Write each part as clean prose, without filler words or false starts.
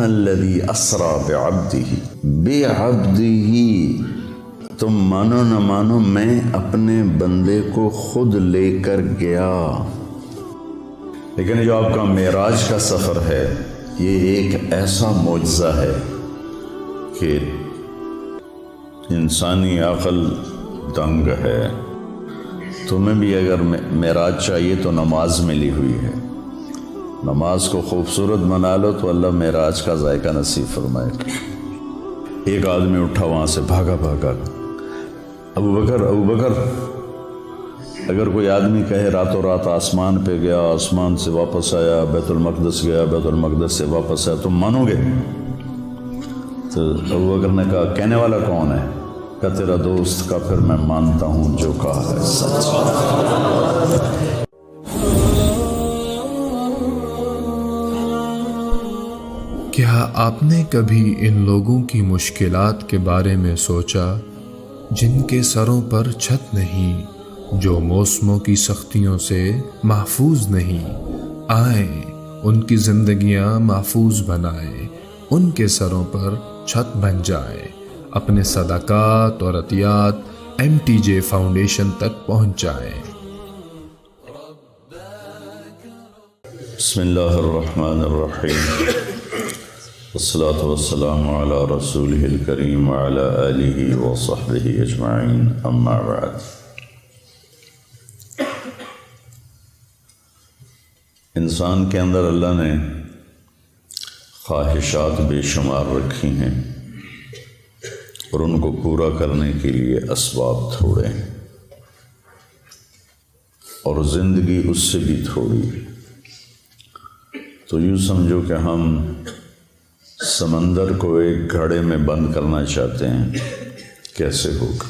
الذی اسریٰ بعبدہ، تم مانو نہ مانو میں اپنے بندے کو خود لے کر گیا۔ لیکن جو آپ کا معراج کا سفر ہے یہ ایک ایسا معجزہ ہے کہ انسانی عقل دنگ ہے۔ تمہیں بھی اگر معراج چاہیے تو نماز ملی ہوئی ہے، نماز کو خوبصورت بنا لو تو اللہ معراج کا ذائقہ نصیب فرمائے۔ ایک آدمی اٹھا وہاں سے بھاگا ابو بکر، اگر کوئی آدمی کہے راتوں رات آسمان پہ گیا، آسمان سے واپس آیا، بیت المقدس گیا، بیت المقدس سے واپس آیا، تم مانو گے؟ تو ابو بکر نے کہا کہنے والا کون ہے؟ کہا تیرا دوست۔ کا پھر میں مانتا ہوں جو کہا ہے سچ۔ کیا آپ نے کبھی ان لوگوں کی مشکلات کے بارے میں سوچا جن کے سروں پر چھت نہیں، جو موسموں کی سختیوں سے محفوظ نہیں؟ آئیں ان کی زندگیاں محفوظ بنائیں، ان کے سروں پر چھت بن جائے۔ اپنے صدقات اور عطیات MTJ فاؤنڈیشن تک پہنچائیں۔ بسم اللہ الرحمن الرحیم، والصلاة والسلام علی رسولہ الکریم وعلی آلہ وصحبہ اجمعین، اما بعد۔ انسان کے اندر اللہ نے خواہشات بے شمار رکھی ہیں اور ان کو پورا کرنے کے لیے اسباب تھوڑے ہیں، اور زندگی اس سے بھی تھوڑی ہے۔ تو یوں سمجھو کہ ہم سمندر کو ایک گھڑے میں بند کرنا چاہتے ہیں، کیسے ہوگا؟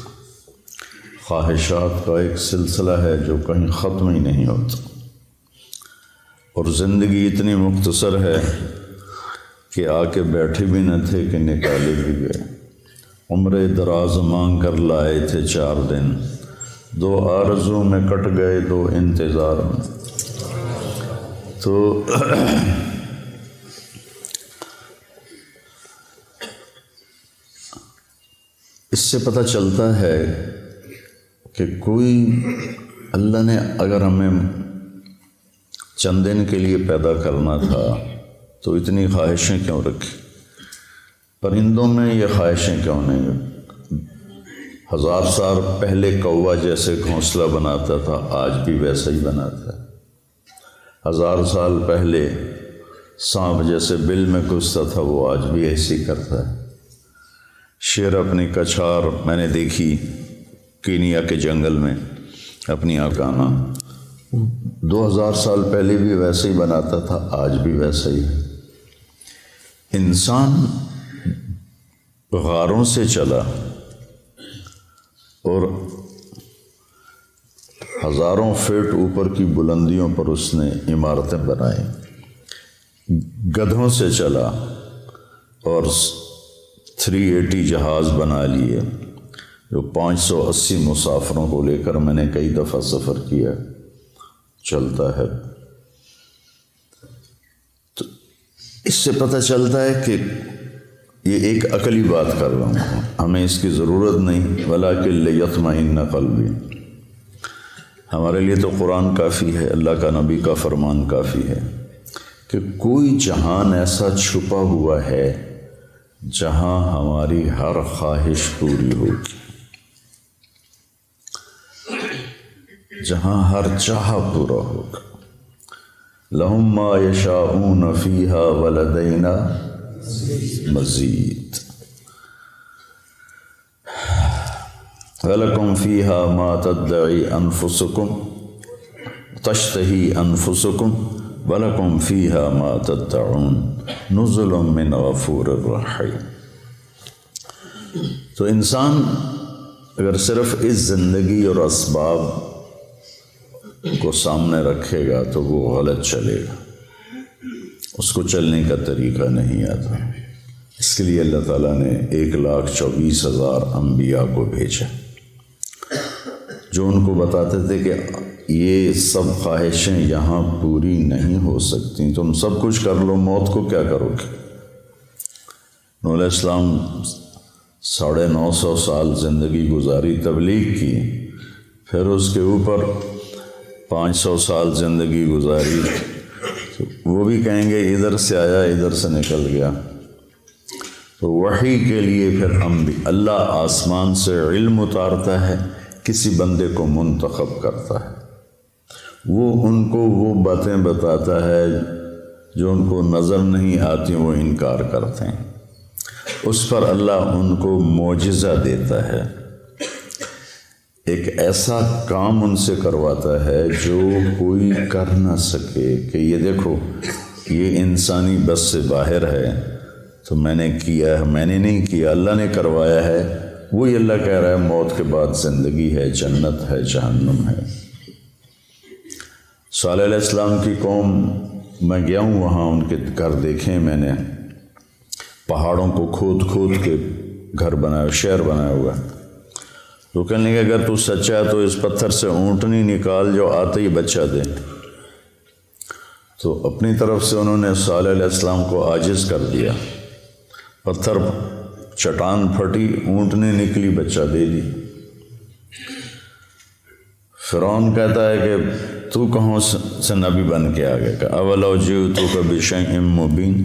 خواہشات کا ایک سلسلہ ہے جو کہیں ختم ہی نہیں ہوتا، اور زندگی اتنی مختصر ہے کہ آ کے بیٹھے بھی نہ تھے کہ نکالے بھی گئے۔ عمر دراز مانگ کر لائے تھے 4 دن، 2 آرزوں میں کٹ گئے 2 انتظار میں۔ تو اس سے پتہ چلتا ہے کہ کوئی اللہ نے اگر ہمیں چند دن کے لیے پیدا کرنا تھا تو اتنی خواہشیں کیوں رکھی؟ پرندوں میں یہ خواہشیں کیوں نہیں؟ 1000 سال پہلے کوا جیسے گھونسلہ بناتا تھا آج بھی ویسا ہی بناتا ہے۔ 1000 سال پہلے سانپ جیسے بل میں گھستا تھا وہ آج بھی ایسے ہی کرتا ہے۔ شیر اپنی کچھار میں نے دیکھی کینیا کے جنگل میں اپنی آکانا، 2000 سال پہلے بھی ویسے ہی بناتا تھا آج بھی ویسا ہی ہے۔ انسان غاروں سے چلا اور ہزاروں فٹ اوپر کی بلندیوں پر اس نے عمارتیں بنائیں، گدھوں سے چلا اور 380 جہاز بنا لیے جو 580 مسافروں کو لے کر میں نے کئی دفعہ سفر کیا چلتا ہے۔ تو اس سے پتہ چلتا ہے کہ یہ ایک عقلی بات کر رہا ہوں، ہمیں اس کی ضرورت نہیں، وَلَٰكِن لِيَطْمَئِنَّ قَلْبِي۔ ہمارے لیے تو قرآن کافی ہے، اللہ کا نبی کا فرمان کافی ہے کہ کوئی جہان ایسا چھپا ہوا ہے جہاں ہماری ہر خواہش پوری ہوگی، جہاں ہر چاہا پورا ہوگا۔ لَهُم مَّا يَشَاءُونَ فِيهَا وَلَدَيْنَا مَزِيدٌ وَلَكُمْ فِيهَا مَا تَدَّعِي أَنفُسُكُمْ تَشْتَهِي أَنفُسُكُمْ وَلَكُمْ فِيهَا مَا تَدَّعُونَ نُزُلٌ مِّنْ غَفُورٍ رَحِيمٍ۔ تو انسان اگر صرف اس زندگی اور اسباب کو سامنے رکھے گا تو وہ غلط چلے گا، اس کو چلنے کا طریقہ نہیں آتا۔ اس کے لیے اللہ تعالیٰ نے 1,24,000 انبیاء کو بھیجا جو ان کو بتاتے تھے کہ یہ سب خواہشیں یہاں پوری نہیں ہو سکتی، تم سب کچھ کر لو، موت کو کیا کرو گے؟ نوح علیہ السلام 950 سال زندگی گزاری، تبلیغ کی، پھر اس کے اوپر 500 سال زندگی گزاری، تو وہ بھی کہیں گے ادھر سے آیا ادھر سے نکل گیا۔ تو وحی کے لیے پھر اللہ آسمان سے علم اتارتا ہے، کسی بندے کو منتخب کرتا ہے، وہ ان کو وہ باتیں بتاتا ہے جو ان کو نظر نہیں آتی، وہ انکار کرتے ہیں، اس پر اللہ ان کو معجزہ دیتا ہے، ایک ایسا کام ان سے کرواتا ہے جو کوئی کر نہ سکے، کہ یہ دیکھو یہ انسانی بس سے باہر ہے، تو میں نے کیا ہے، میں نے نہیں کیا، اللہ نے کروایا ہے۔ وہی اللہ کہہ رہا ہے موت کے بعد زندگی ہے، جنت ہے، جہنم ہے۔ صالح علیہ السلام کی قوم، میں گیا ہوں وہاں، ان کے گھر دیکھیں میں نے، پہاڑوں کو کھود کھود کے گھر بنایا، شہر بنایا ہوا ہے۔ تو کہنے لگے اگر تو سچا ہے تو اس پتھر سے اونٹنی نکال جو آتے ہی بچہ دے۔ تو اپنی طرف سے انہوں نے صالح علیہ السلام کو عاجز کر دیا، پتھر چٹان پھٹی، اونٹنی نکلی، بچہ دے دی۔ فرعون کہتا ہے کہ تو کہاں سے نبی بن کے آ گیا، کہ اولو جئتک بشیء مبین،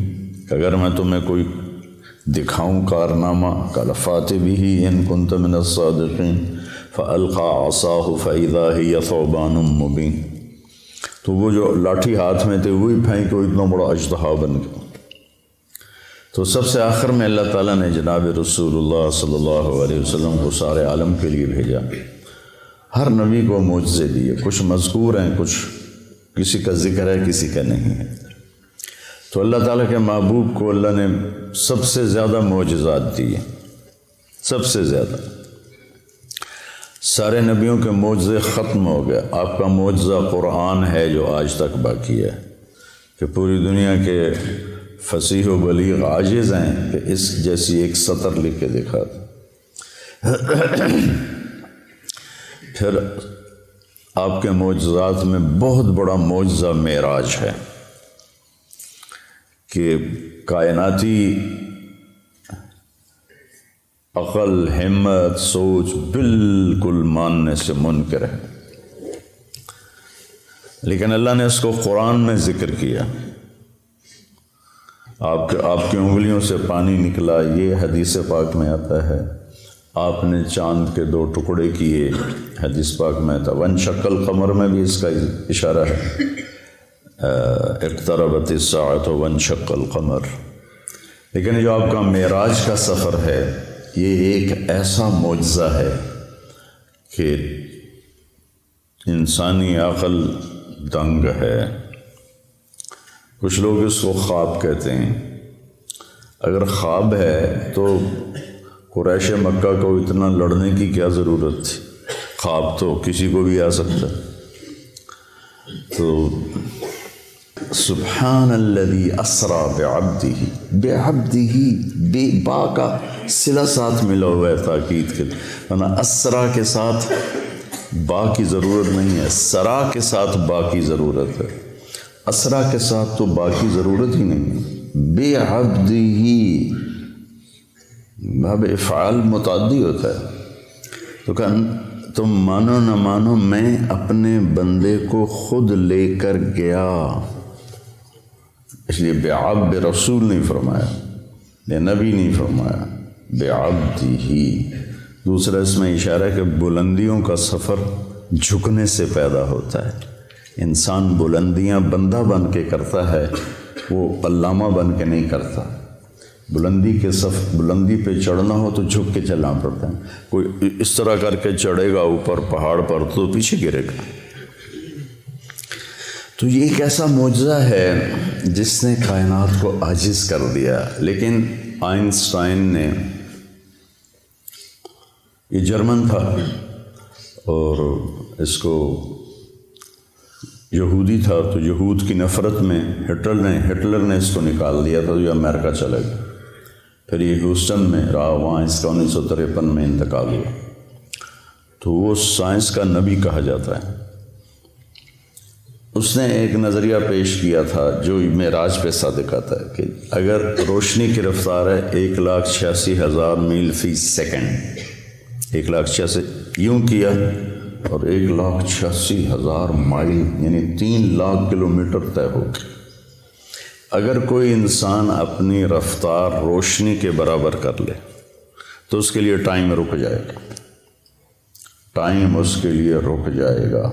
اگر میں تمہیں کوئی دکھاؤں کارنامہ، قال فات بہ ان کنت من الصادقین فالقى عصاہ فاذا ہی ثعبان مبین۔ تو وہ جو لاٹھی ہاتھ میں تھے وہی پھینک وہ اتنا بڑا اژدہا بن گیا۔ تو سب سے آخر میں اللہ تعالیٰ نے جناب رسول اللہ صلی اللہ علیہ وسلم کو سارے عالم کے لیے بھیجا۔ ہر نبی کو معجزے دیے، کچھ مذکور ہیں، کچھ کسی کا ذکر ہے، کسی کا نہیں ہے۔ تو اللہ تعالیٰ کے محبوب کو اللہ نے سب سے زیادہ معجزات دیے، سب سے زیادہ۔ سارے نبیوں کے معجزے ختم ہو گئے، آپ کا معجزہ قرآن ہے جو آج تک باقی ہے، کہ پوری دنیا کے فصیح و بلیغ عاجز ہیں کہ اس جیسی ایک سطر لکھ کے دکھا دیں۔ پھر آپ کے معجزات میں بہت بڑا معجزہ معراج ہے، کہ کائناتی عقل، ہمت، سوچ بالکل ماننے سے منکر ہے، لیکن اللہ نے اس کو قرآن میں ذکر کیا۔ آپ کی انگلیوں سے پانی نکلا، یہ حدیث پاک میں آتا ہے۔ آپ نے چاند کے 2 ٹکڑے کیے، حدیث پاک میں آتا ہے۔ وانشق القمر میں بھی اس کا اشارہ ہے، اقتربت الساعۃ وانشق القمر۔ لیکن جو آپ کا معراج کا سفر ہے، یہ ایک ایسا معجزہ ہے کہ انسانی عقل دنگ ہے۔ کچھ لوگ اس کو خواب کہتے ہیں۔ اگر خواب ہے تو قریش مکہ کو اتنا لڑنے کی کیا ضرورت تھی؟ خواب تو کسی کو بھی آ سکتا۔ تو سبحان الذی اسریٰ بعبدہ، بے با کا صلہ ساتھ ملا ہوا ہے تاکید کے، ورنہ اسریٰ کے ساتھ با کی ضرورت نہیں ہے، سرا کے ساتھ با کی ضرورت ہے، اسریٰ کے ساتھ تو با کی ضرورت ہی نہیں ہے۔ بعبدہ باب افعال متعدی ہوتا ہے، تو تم مانو نہ مانو میں اپنے بندے کو خود لے کر گیا، اس لیے بعبد رسول نہیں فرمایا، یا نبی نہیں فرمایا، بعبدہ۔ دوسرا اس میں اشارہ ہے کہ بلندیوں کا سفر جھکنے سے پیدا ہوتا ہے۔ انسان بلندیاں بندہ بن کے کرتا ہے، وہ علامہ بن کے نہیں کرتا۔ بلندی پہ چڑھنا ہو تو جھک کے چلنا پڑتا ہے، کوئی اس طرح کر کے چڑھے گا اوپر پہاڑ پر تو پیچھے گرے گا۔ تو یہ ایک ایسا معجزہ ہے جس نے کائنات کو عاجز کر دیا۔ لیکن آئنسٹائن نے، یہ جرمن تھا اور اس کو یہودی تھا، تو یہود کی نفرت میں ہٹلر نے اس کو نکال دیا تھا، جو امریکہ چلے گیا۔ پھر یہ ہیوسٹن میں رہا، وہاں اس کا 1953 میں انتقال ہوا۔ تو وہ سائنس کا نبی کہا جاتا ہے۔ اس نے ایک نظریہ پیش کیا تھا جو معراج پہ صادق آتا ہے کہ اگر روشنی کی رفتار ہے 1,86,000 میل فی سیکنڈ، 1,86,000 یوں کیا اور 1,86,000 مائل یعنی 3,00,000 کلومیٹر طے ہو گئی۔ اگر کوئی انسان اپنی رفتار روشنی کے برابر کر لے تو اس کے لیے ٹائم رک جائے گا، ٹائم اس کے لیے رک جائے گا۔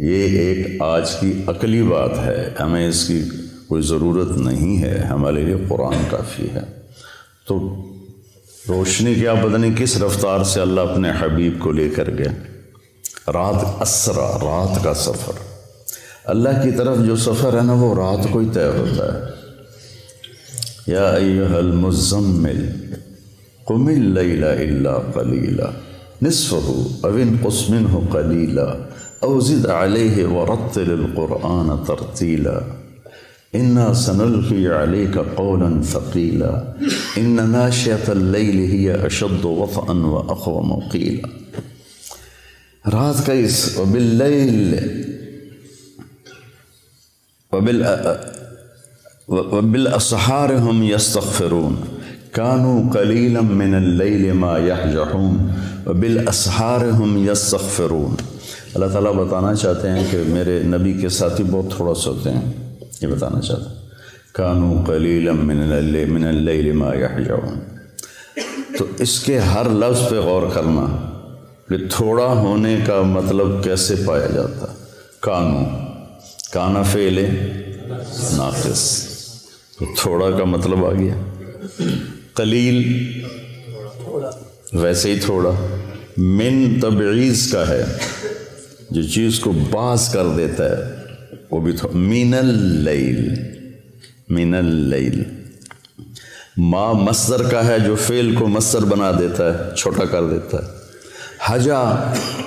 یہ ایک آج کی عقلی بات ہے، ہمیں اس کی کوئی ضرورت نہیں ہے، ہمارے لیے قرآن کافی ہے۔ تو روشنی کیا پتہ نہیں کس رفتار سے اللہ اپنے حبیب کو لے کر گیا، رات اسرا، رات کا سفر۔ اللہ کی طرف جو سفر ہے نا وہ رات کو ہی طے ہوتا ہے۔ یا ایھا المزمل قم اللیل الا قلیلا نصفہ او انقص منہ قلیلا او زد علیہ ورتل القرآن ترتیلا انا سنلقی علیک قولا ثقیلا ان ناشئۃ اللیل ہی اشد وطئا واقوم قیلا۔ رات کا اس وباللیل وبالاسحار هم یستغفرون کانوا قلیلا من اللیل ما یہجعون وبالاسحار هم یستغفرون۔ اللہ تعالیٰ بتانا چاہتے ہیں کہ میرے نبی کے ساتھی بہت تھوڑا سوتے ہیں، یہ بتانا چاہتے ہیں کانوا قلیلا من اللیل ما یہجعون۔ تو اس کے ہر لفظ پہ غور کرنا کہ تھوڑا ہونے کا مطلب کیسے پایا جاتا ہے۔ کانا فعل ناقص، تو تھوڑا کا مطلب آ گیا۔ قلیل ویسے ہی تھوڑا، من تبعیض کا ہے، جو چیز کو باز کر دیتا ہے وہ بھی تھوڑا۔ من اللیل ما مصدر کا ہے جو فعل کو مصدر بنا دیتا ہے، چھوٹا کر دیتا ہے۔ حجا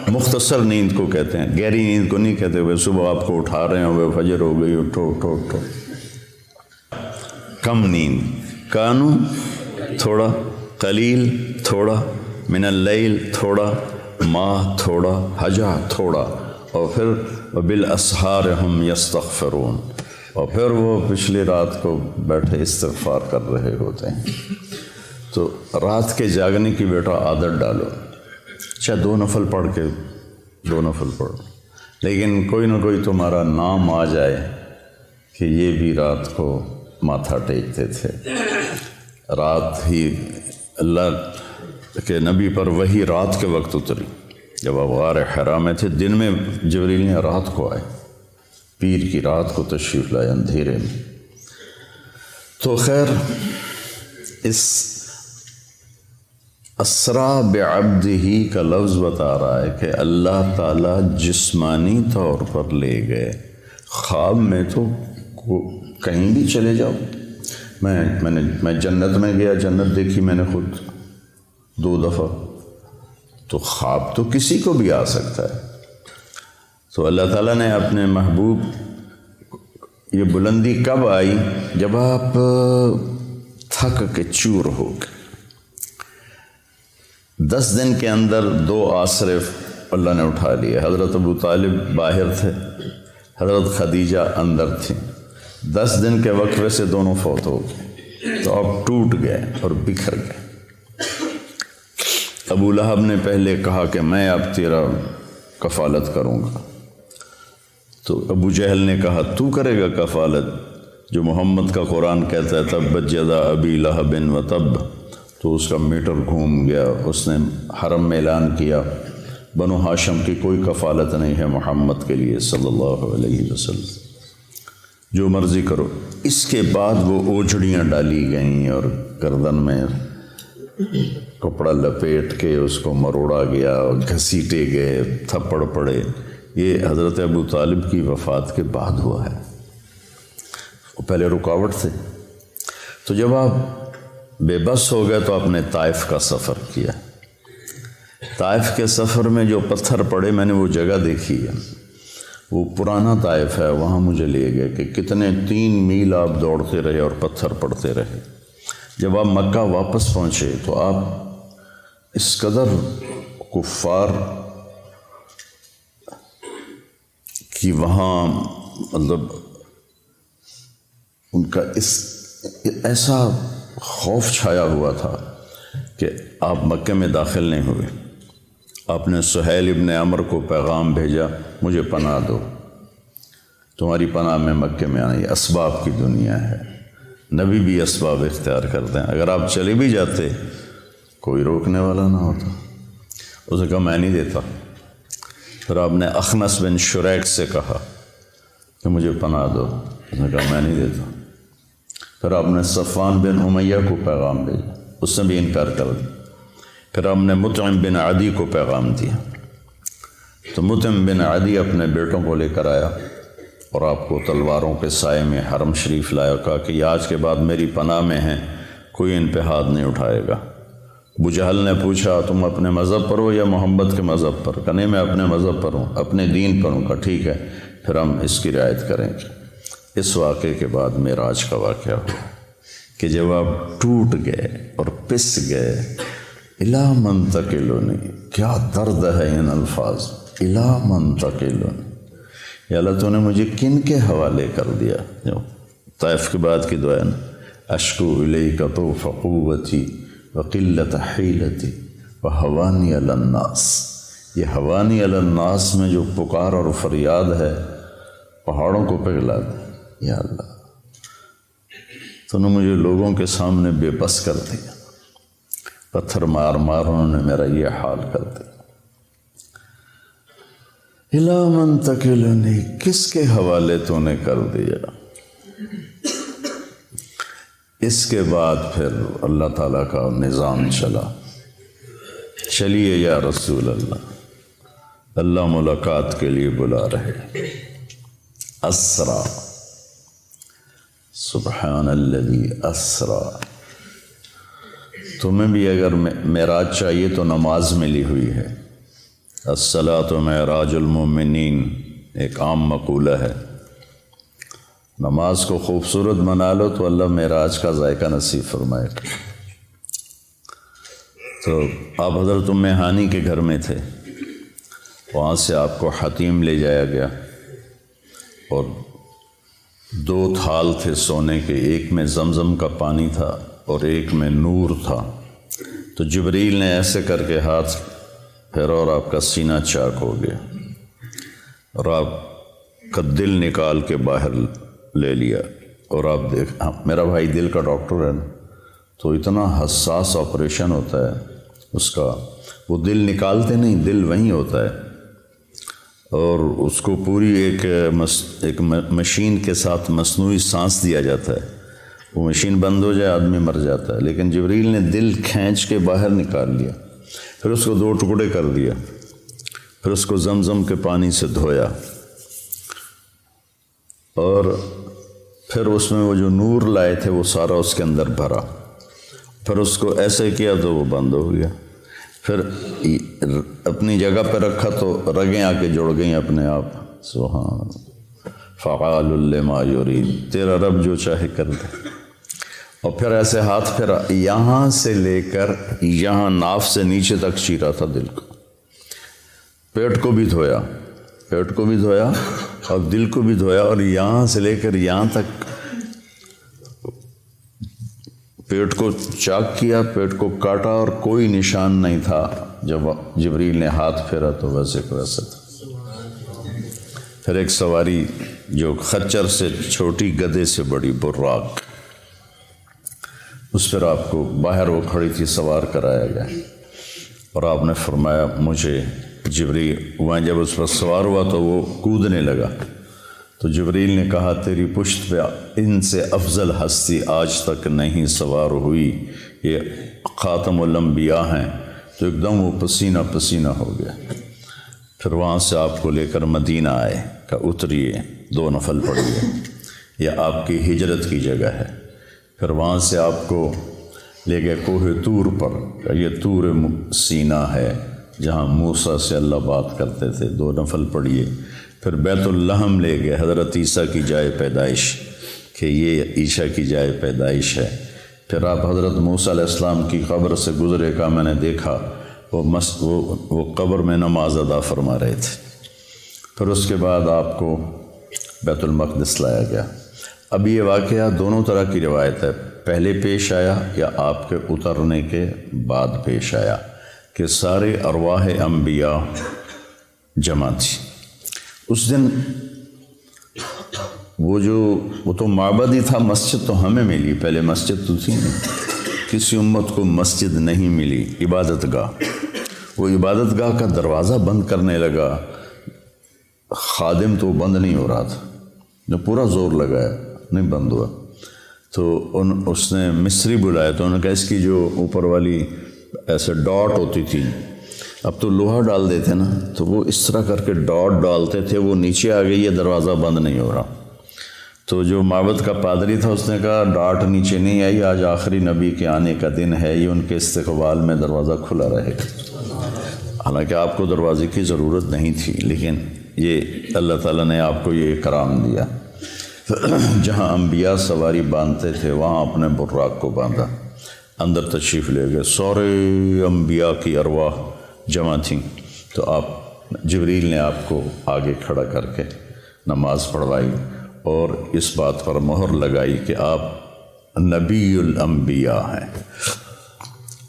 مختصر نیند کو کہتے ہیں، گہری نیند کو نہیں کہتے ہوئے صبح آپ کو اٹھا رہے ہیں وہ فجر ہو گئی اٹھو اٹھو اٹھو، کم نیند۔ کانو تھوڑا، قلیل تھوڑا، من اللیل تھوڑا، ما تھوڑا، حجا تھوڑا، اور پھر وبالاسحار هم یستغفرون، اور پھر وہ پچھلی رات کو بیٹھے استغفار کر رہے ہوتے ہیں۔ تو رات کے جاگنے کی بیٹا عادت ڈالو، چاہے 2 نفل پڑھ کے 2 نفل پڑھو، لیکن کوئی نہ کوئی تمہارا نام آ جائے کہ یہ بھی رات کو ماتھا ٹیکتے تھے۔ رات ہی اللہ کے نبی پر وہی رات کے وقت اتری جب آپ غار حرا میں تھے، دن میں جبریل نے رات کو آئے، پیر کی رات کو تشریف لائے اندھیرے میں۔ تو خیر اس اسرا بعبدہ کا لفظ بتا رہا ہے کہ اللہ تعالیٰ جسمانی طور پر لے گئے، خواب میں تو کہیں بھی چلے جاؤ۔ میں جنت میں گیا، جنت دیکھی میں نے خود 2 دفعہ، تو خواب تو کسی کو بھی آ سکتا ہے۔ تو اللہ تعالیٰ نے اپنے محبوب، یہ بلندی کب آئی؟ جب آپ تھک کے چور ہو گئے۔ 10 دن کے اندر 2 آسرے اللہ نے اٹھا لیے۔ حضرت ابو طالب باہر تھے، حضرت خدیجہ اندر تھیں۔ 10 دن کے وقفے سے دونوں فوت ہو گئے، تو آپ ٹوٹ گئے اور بکھر گئے۔ ابو لہب نے پہلے کہا کہ میں اب تیرا کفالت کروں گا، تو ابو جہل نے کہا تو کرے گا کفالت، جو محمد کا قرآن کہتا ہے تبت یدا ابی لہب وتب، تو اس کا میٹر گھوم گیا۔ اس نے حرم میں اعلان کیا بنو ہاشم کی کوئی کفالت نہیں ہے محمد کے لیے صلی اللہ علیہ وسلم، جو مرضی کرو۔ اس کے بعد وہ اوجھڑیاں ڈالی گئیں اور گردن میں کپڑا لپیٹ کے اس کو مروڑا گیا اور گھسیٹے گئے، تھپڑ پڑے۔ یہ حضرت ابو طالب کی وفات کے بعد ہوا ہے، وہ پہلے رکاوٹ تھے۔ تو جب آپ بے بس ہو گئے تو آپ نے طائف کا سفر کیا۔ طائف کے سفر میں جو پتھر پڑے، میں نے وہ جگہ دیکھی ہے، وہ پرانا طائف ہے، وہاں مجھے لے گئے کہ کتنے 3 میل آپ دوڑتے رہے اور پتھر پڑتے رہے۔ جب آپ مکہ واپس پہنچے تو آپ اس قدر کفار کی وہاں مطلب ان کا ایسا خوف چھایا ہوا تھا کہ آپ مکے میں داخل نہیں ہوئے. آپ نے سہیل ابن عمر کو پیغام بھیجا مجھے پناہ دو، تمہاری پناہ میں مکے میں آنا. یہ اسباب کی دنیا ہے، نبی بھی اسباب اختیار کرتے ہیں. اگر آپ چلے بھی جاتے کوئی روکنے والا نہ ہوتا. اس نے کہا میں نہیں دیتا. پھر آپ نے اخنس بن شریک سے کہا کہ مجھے پناہ دو. اس نے کہا میں نہیں دیتا. پھر آپ نے صفوان بن امیہ کو پیغام بھیجا، اس نے بھی انکار کر دیا. پھر آپ نے مطعم بن عدی کو پیغام دیا. تو مطعم بن عدی اپنے بیٹوں کو لے کر آیا اور آپ کو تلواروں کے سائے میں حرم شریف لایا. کہا کہ یہ آج کے بعد میری پناہ میں ہیں، کوئی ان پہ ہاتھ نہیں اٹھائے گا. ابو جہل نے پوچھا تم اپنے مذہب پر ہو یا محمد کے مذہب پر؟ کہا نہیں میں اپنے مذہب پر ہوں، اپنے دین پر ہوں. کہا ٹھیک ہے پھر ہم اس کی رعایت کریں گے. اس واقعے کے بعد معراج کا واقعہ ہوا کہ جب آپ ٹوٹ گئے اور پس گئے، الا من تکلونی، کیا درد ہے ان الفاظ، الا من تکلونی، یا اللہ تو نے مجھے کن کے حوالے کر دیا. جو طائف کے بعد کی دعا ہے نا، اشکو الیک طوف قوتی وقلت حیلتی وحوانی علی الناس. یہ حوانی علی الناس میں جو پکار اور فریاد ہے پہاڑوں کو پگھلا دے. یا اللہ تو نے مجھے لوگوں کے سامنے بے بس کر دیا، پتھر مار مار انہوں نے میرا یہ حال کر دیا. الا من تکلنی، کس کے حوالے تو نے کر دیا. اس کے بعد پھر اللہ تعالیٰ کا نظام چلا. چلیے یا رسول اللہ، اللہ ملاقات کے لیے بلا رہے. اسرا، سبحان الذی اسرا. تمہیں بھی اگر معراج چاہیے تو نماز ملی ہوئی ہے. الصلاۃ معراج المؤمنین ایک عام مقولہ ہے. نماز کو خوبصورت بنا لو تو اللہ معراج کا ذائقہ نصیب فرمائے. تو آپ حضرت ام ہانی کے گھر میں تھے، وہاں سے آپ کو حتیم لے جایا گیا اور 2 تھال تھے سونے کے، ایک میں زمزم کا پانی تھا اور ایک میں نور تھا. تو جبریل نے ایسے کر کے ہاتھ پھیرا اور آپ کا سینہ چاک ہو گیا اور آپ کا دل نکال کے باہر لے لیا. اور آپ دیکھ، میرا بھائی دل کا ڈاکٹر ہے نا، تو اتنا حساس آپریشن ہوتا ہے اس کا. وہ دل نکالتے نہیں، دل وہیں ہوتا ہے اور اس کو پوری ایک مشین کے ساتھ مصنوعی سانس دیا جاتا ہے. وہ مشین بند ہو جائے آدمی مر جاتا ہے. لیکن جبریل نے دل کھینچ کے باہر نکال لیا، پھر اس کو 2 ٹکڑے کر دیا، پھر اس کو زمزم کے پانی سے دھویا اور پھر اس میں وہ جو نور لائے تھے وہ سارا اس کے اندر بھرا. پھر اس کو ایسے کیا تو وہ بند ہو گیا. پھر اپنی جگہ پہ رکھا تو رگیں آ کے جڑ گئیں اپنے آپ. سبحان فعال لما یرید، تیرا رب جو چاہے کر دے. اور پھر ایسے ہاتھ پھیرا، یہاں سے لے کر یہاں ناف سے نیچے تک چیرا تھا دل کو. پیٹ کو بھی دھویا، پیٹ کو بھی دھویا اور دل کو بھی دھویا، اور یہاں سے لے کر یہاں تک پیٹ کو چاک کیا، پیٹ کو کاٹا اور کوئی نشان نہیں تھا. جب جبریل نے ہاتھ پھیرا تو ویسے کو ویسے تھا. پھر ایک سواری جو خچر سے چھوٹی، گدھے سے بڑی، براق، اس پر آپ کو باہر وہ کھڑی تھی سوار کرایا گیا اور آپ نے فرمایا مجھے جبریل، وہاں جب اس پر سوار ہوا تو وہ کودنے لگا. تو جبریل نے کہا تیری پشت پہ ان سے افضل ہستی آج تک نہیں سوار ہوئی، یہ خاتم الانبیاء ہیں. تو ایک دم وہ پسینہ پسینہ ہو گیا. پھر وہاں سے آپ کو لے کر مدینہ آئے، کہ اتریے 2 نفل پڑھیے، یہ آپ کی ہجرت کی جگہ ہے. پھر وہاں سے آپ کو لے گئے کوہ طور پر، کہ یہ طور سینا ہے جہاں موسیٰ سے اللہ بات کرتے تھے. 2 نفل پڑھیے. پھر بیت اللحم لے گئے، حضرت عیسیٰ کی جائے پیدائش، کہ یہ عیسیٰ کی جائے پیدائش ہے. پھر آپ حضرت موسیٰ علیہ السلام کی قبر سے گزرے، کا میں نے دیکھا وہ قبر میں نماز ادا فرما رہے تھے. پھر اس کے بعد آپ کو بیت المقدس لایا گیا۔ اب یہ واقعہ دونوں طرح کی روایت ہے، پہلے پیش آیا یا آپ کے اترنے کے بعد پیش آیا، کہ سارے ارواح انبیاء جمع تھی اس دن۔ وہ تو معبد ہی تھا، مسجد تو ہمیں ملی، پہلے مسجد تو تھی نہیں، کسی امت کو مسجد نہیں ملی، عبادت گاہ۔ وہ عبادت گاہ کا دروازہ بند کرنے لگا، خادم تو بند نہیں ہو رہا تھا، جو پورا زور لگایا نہیں بند ہوا، تو اس نے مصری بلایا، تو انہوں نے کہا اس کی جو اوپر والی ایسے ڈاٹ ہوتی تھی، اب تو لوہا ڈال دیتے نا، تو وہ اس طرح کر کے ڈاٹ ڈالتے تھے، وہ نیچے آ گئی، یہ دروازہ بند نہیں ہو رہا۔ تو جو معبد کا پادری تھا اس نے کہا ڈاٹ نیچے نہیں آئی، آج آخری نبی کے آنے کا دن ہے، یہ ان کے استقبال میں دروازہ کھلا رہے گا۔ حالانکہ آپ کو دروازے کی ضرورت نہیں تھی، لیکن یہ اللہ تعالیٰ نے آپ کو یہ کرام دیا۔ جہاں انبیاء سواری باندھتے تھے وہاں اپنے براق کو باندھا، اندر تشریف لے گئے، سارے انبیاء کی ارواح جمع تھیں، تو جبریل نے آپ کو آگے کھڑا کر کے نماز پڑھوائی اور اس بات پر مہر لگائی کہ آپ نبی الانبیاء ہیں۔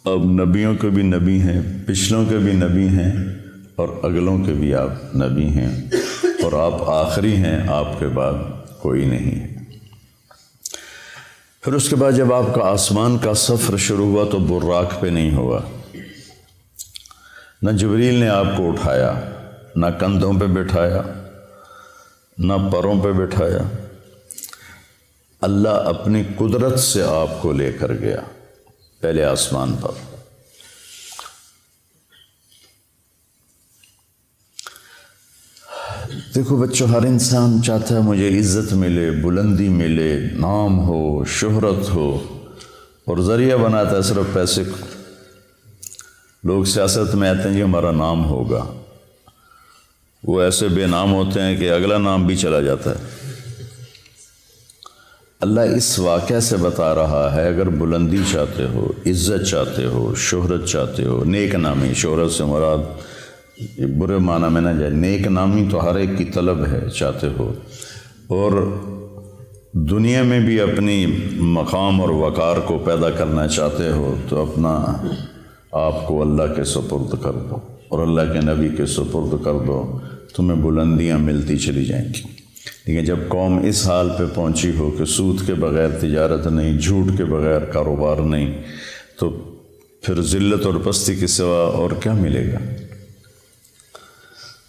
اب نبیوں کے بھی نبی ہیں، پچھلوں کے بھی نبی ہیں اور اگلوں کے بھی آپ نبی ہیں، اور آپ آخری ہیں، آپ کے بعد کوئی نہیں ہے۔ پھر اس کے بعد جب آپ کا آسمان کا سفر شروع ہوا تو براق پہ نہیں ہوا، نہ جبریل نے آپ کو اٹھایا، نہ کندھوں پہ بٹھایا، نہ پروں پہ بٹھایا، اللہ اپنی قدرت سے آپ کو لے کر گیا پہلے آسمان پر۔ دیکھو بچوں، ہر انسان چاہتا ہے مجھے عزت ملے، بلندی ملے، نام ہو، شہرت ہو، اور ذریعہ بناتا ہے صرف پیسے کو۔ لوگ سیاست میں آتے ہیں جی ہمارا نام ہوگا، وہ ایسے بے نام ہوتے ہیں کہ اگلا نام بھی چلا جاتا ہے۔ اللہ اس واقعہ سے بتا رہا ہے اگر بلندی چاہتے ہو، عزت چاہتے ہو، شہرت چاہتے ہو، نیک نامی، شہرت سے مراد یہ برے معنی میں نہ جائے، نیک نامی تو ہر ایک کی طلب ہے، چاہتے ہو، اور دنیا میں بھی اپنی مقام اور وقار کو پیدا کرنا چاہتے ہو تو اپنا آپ کو اللہ کے سپرد کر دو اور اللہ کے نبی کے سپرد کر دو، تمہیں بلندیاں ملتی چلی جائیں گی۔ لیکن جب قوم اس حال پہ پہنچی ہو کہ سود کے بغیر تجارت نہیں، جھوٹ کے بغیر کاروبار نہیں، تو پھر ذلت اور پستی کے سوا اور کیا ملے گا؟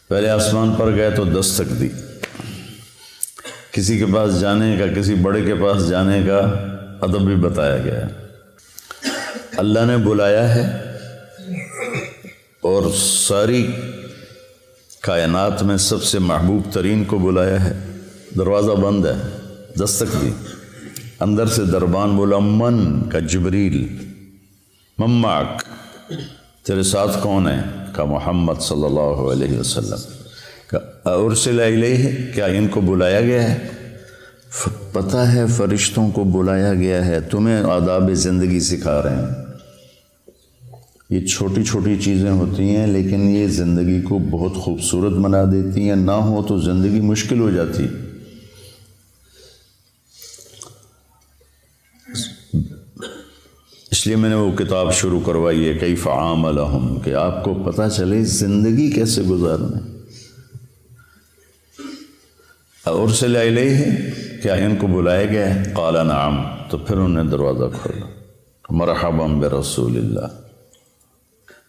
پہلے آسمان پر گئے تو دستک دی، کسی کے پاس جانے کا، کسی بڑے کے پاس جانے کا ادب بھی بتایا گیا ہے۔ اللہ نے بلایا ہے اور ساری کائنات میں سب سے محبوب ترین کو بلایا ہے، دروازہ بند ہے، دستک دی، اندر سے دربان بولا من کا جبریل، من معک، تیرے ساتھ کون ہے؟ کا محمد صلی اللہ علیہ وسلم۔ ارسل الیہ، کیا ان کو بلایا گیا ہے؟ پتہ ہے فرشتوں کو بلایا گیا ہے، تمہیں آداب زندگی سکھا رہے ہیں۔ یہ چھوٹی چھوٹی چیزیں ہوتی ہیں لیکن یہ زندگی کو بہت خوبصورت بنا دیتی ہیں، نہ ہو تو زندگی مشکل ہو جاتی۔ اس لیے میں نے وہ کتاب شروع کروائی ہے کیف عاملہم، کہ آپ کو پتہ چلے زندگی کیسے گزارنا۔ ارسل الیہ، کیا ان کو بلایا گیا ہے؟ قال نعم، تو پھر انہوں نے دروازہ کھولا، مرحبا برسول اللہ۔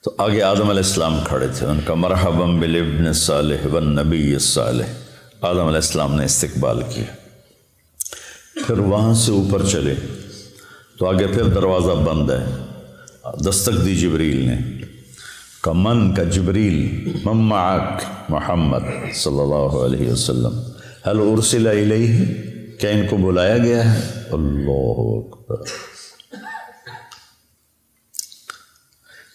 تو آگے آدم علیہ السلام کھڑے تھے، ان کا مرحبا بالابن الصالح والنبی الصالح، آدم علیہ السلام نے استقبال کیا۔ پھر وہاں سے اوپر چلے تو آگے پھر دروازہ بند ہے، دستک دی جبریل نے، کا من کا جبریل، من معک محمد صلی اللہ علیہ وسلم، هل ارسل الیہ، کیا ان کو بلایا گیا ہے؟ اللہ اکبر۔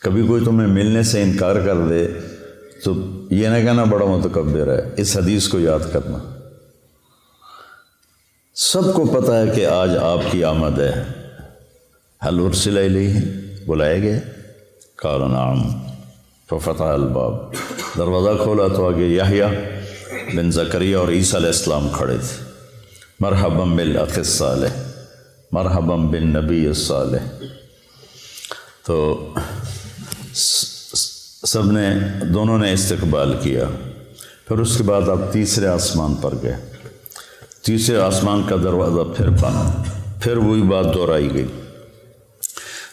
کبھی کوئی تمہیں ملنے سے انکار کر دے تو یہ نہ کہنا بڑا متکبر ہے، اس حدیث کو یاد کرنا۔ سب کو پتہ ہے کہ آج آپ کی آمد ہے، هل ارسل الیہ، بلایا گیا؟ قال نعم، ففتح الباب، دروازہ کھولا تو آگے یحییٰ بن زکریا اور عیسیٰ علیہ السلام کھڑے تھے، مرحباً بالاخ الصالح، مرحباً بالنبی الصالح۔ تو سب نے، دونوں نے استقبال کیا۔ پھر اس کے بعد آپ تیسرے آسمان پر گئے، تیسرے آسمان کا دروازہ پھر بنا، پھر وہی بات دہرائی گئی۔